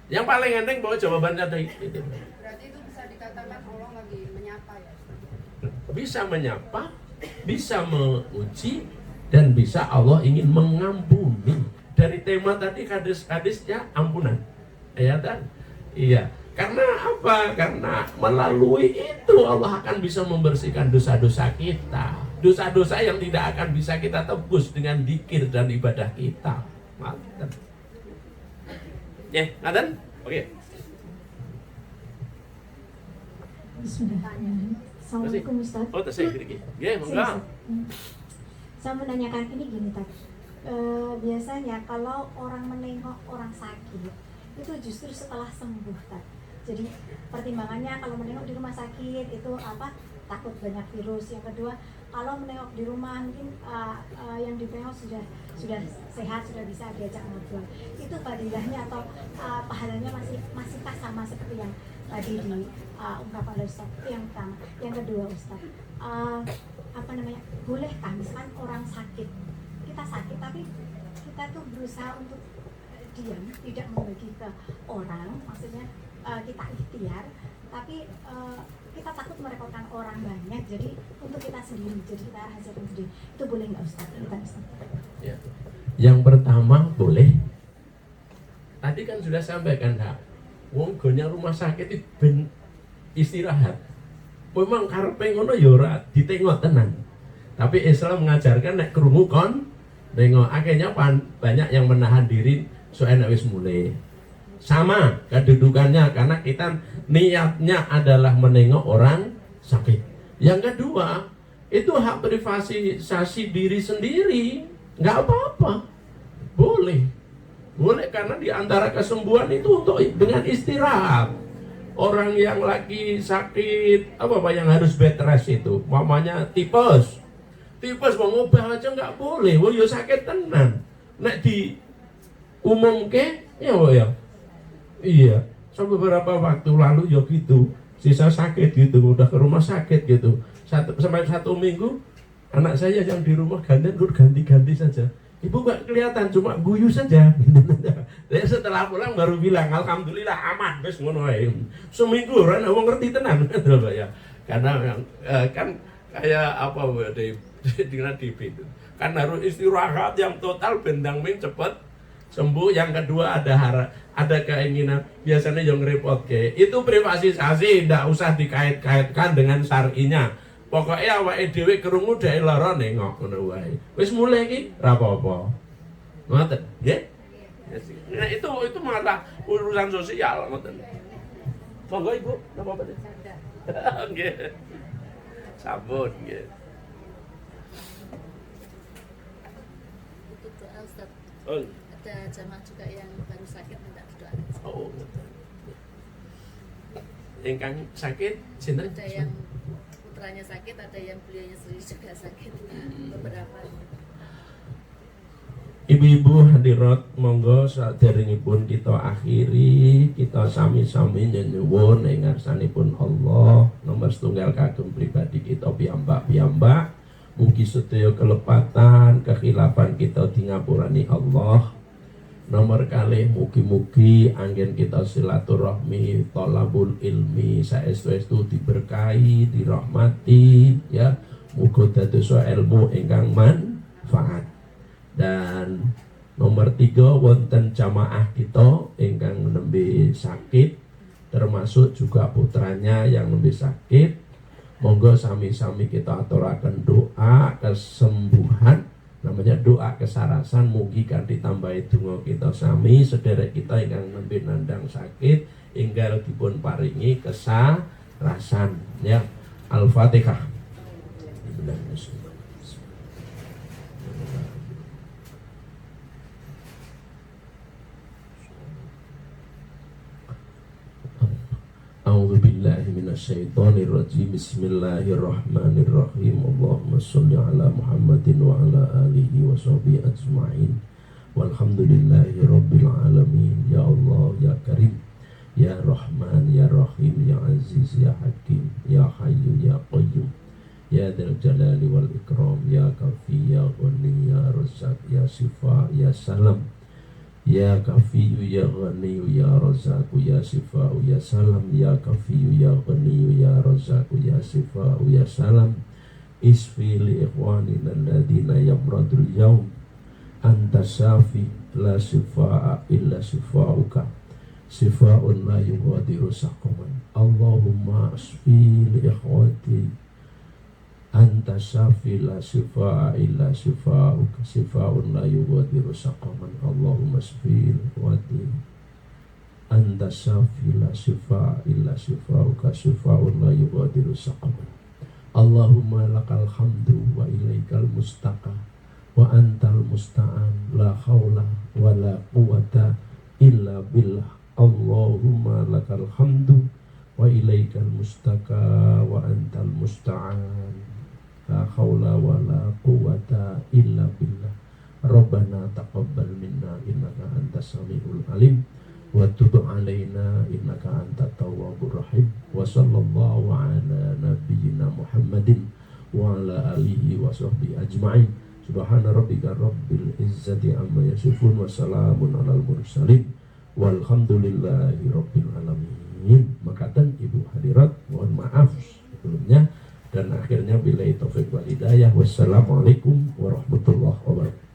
Yang paling enteng bahwa jawabannya ada itu. Berarti itu bisa dikatakan Allah lagi menyapa ya? Bisa menyapa, bisa menguji, dan bisa Allah ingin mengampuni. Dari tema tadi hadis-hadisnya ampunan. Ya kan? Iya. Karena apa? Karena melalui itu Allah akan bisa membersihkan dosa-dosa kita. Dosa-dosa yang tidak akan bisa kita tebus dengan zikir dan ibadah kita. Mantap. Ya, ngaten? Oke. Bismillahirrahmanirrahim. Assalamualaikum Ustaz. Oh, tas saya gini. Ya, monggo. Saya menanyakan ini gini Tad. Biasanya kalau orang menengok orang sakit itu justru setelah sembuh Tad. Jadi pertimbangannya kalau menengok di rumah sakit itu apa? Takut banyak virus. Yang kedua, kalau menengok di rumah mungkin yang ditengok sudah sehat, sudah bisa diajak ngobrol. Itu fadilahnya atau pahalanya masihkah sama seperti yang tadi diungkapkan oleh Ustaz? Itu yang pertama. Yang kedua Ustaz, bolehkah misalkan orang sakit, kita sakit tapi kita tuh berusaha untuk diam, tidak membagi ke orang, maksudnya kita ikhtiar, tapi kita takut merepotkan orang banyak, jadi untuk kita sendiri, jadi kita rahasiakan sendiri. Itu boleh nggak Ustaz? Ya. Yang pertama boleh. Tadi kan sudah sampaikan wong gonya rumah sakit itu ben istirahat. Memang karepe ngono ya ora ditengok tenan. Tapi Islam mengajarkan nek krungu kon nengok. Akhirnya banyak yang menahan diri soalnya wis mulai. Sama kedudukannya karena kita niatnya adalah menengok orang sakit. Yang kedua, itu hak privasi diri sendiri, nggak apa-apa, boleh karena di antara kesembuhan itu untuk dengan istirahat. Orang yang lagi sakit apa yang harus bed rest itu, mamanya tipes mau ngobah aja nggak boleh, yo sakit tenan. Nek di umumke ya. Iya, beberapa waktu lalu ya gitu, sisa sakit gitu, udah ke rumah sakit gitu. Sampai 1 minggu, anak saya yang di rumah ganti saja. Ibu gak kelihatan, cuma guyu saja. Jadi setelah pulang baru bilang, alhamdulillah aman, bes ngono ae. Seminggu orang wong ngerti tenan, ya. Karena kan kayak apa di itu. Kan harus istirahat yang total bendang ming cepet sembuh. Yang kedua ada keinginan biasanya yang repot ke itu privatisasi, tidak usah dikait-kaitkan dengan syar'inya. Pokoke awake dhewe krungu dhek lara nengok ngono wae. Wis mulai iki ora apa-apa. Ngoten, nggih? Nah, itu malah urusan sosial ngoten. Monggo Ibu, napa apa? Nggih. Sampun nggih. Untuk doa Ustaz. Oh. Ada jamaah juga yang baru sakit minta doa. Oh. Ingkang sakit sinten? Ada yang putranya sakit, ada yang beliaunya sendiri juga sakit. Beberapa. Ibu-ibu hadirat, monggo saderengipun kita akhiri, kita sami-sami nyuwun ing ngarsanipun Allah. Nomor setunggal kagem pribadi kita piyambak-piyambak, mugi sedaya kelepatan, kekhilafan kita di ngapurani Allah. Nomor kalih mugi-mugi anggen kita silaturahmi, thalabul ilmi saestu-estu diberkahi, dirahmati ya. Muga dados ilmu ingkang manfaat. Dan nomor 3 wonten jamaah kita ingkang nembe sakit, termasuk juga putranya yang nembe sakit. Monggo sami-sami kita aturaken doa kesembuhan, namanya doa kesarasan, mugi kanthi tambahi donga kita sami sederek kita ingkang nembe nandang sakit enggal dipun paringi kesarasan ya. Al-Fatihah. A'udzu billahi minasyaitonir rajim. Bismillahirrahmanirrahim. Allahumma shalli ala Muhammadin wa ala alihi wa sahbihi ajma'in. Walhamdulillahi rabbil alamin. Ya Allah ya Karim, ya Rahman ya Rahim, ya Aziz ya Hakim, ya Hayyu ya Qayyum, ya Dzal Jalali wal Ikram, ya Kafi ya Ghani ya Razzaq, ya Shifa ya Salam, ya Kafiyu ya Ghaniyu ya Razzaku ya Sifa'u ya Salam, ya Kafiyu ya Ghaniyu ya Razzaku ya Sifa'u ya Salam. Isfi li ikhwanina alladhina yamradul yawm anta syafi la sifa'a illa sifa'uka sifa'un la yughadiru saqaman. Allahumma asfi li ikhwati anta syafi la sifa'a illa sifa'uka sifa'un la yughadiru saqaman. Allahumma asfi wati anta syafi la sifa'a illa sifa'uka sifa'un la yughadiru saqaman. Allahumma lakal hamdu wa ilaikal mustaqa wa antal musta'an la haula wa la quwata illa billah. Allahumma lakal hamdu wa ilaikal mustaqa wa antal musta'an la haula wa la quwata illa billah. Rabbana taqabbal minna innaka antas samiul alim wa tub alaina innaka antat tawwabur rahim. Wa sallallahu ala nabiyyina Muhammadin wa ala alihi wa sahbihi ajma'in. Subhana rabbika rabbil izzati amma yasifun wa salamun alal mursalin walhamdulillahi rabbil alamin. Makatan ibu hadirat, mohon maaf sebelumnya dan akhirnya billahi taufik wal hidayah. Wassalamualaikum warahmatullahi wabarakatuh.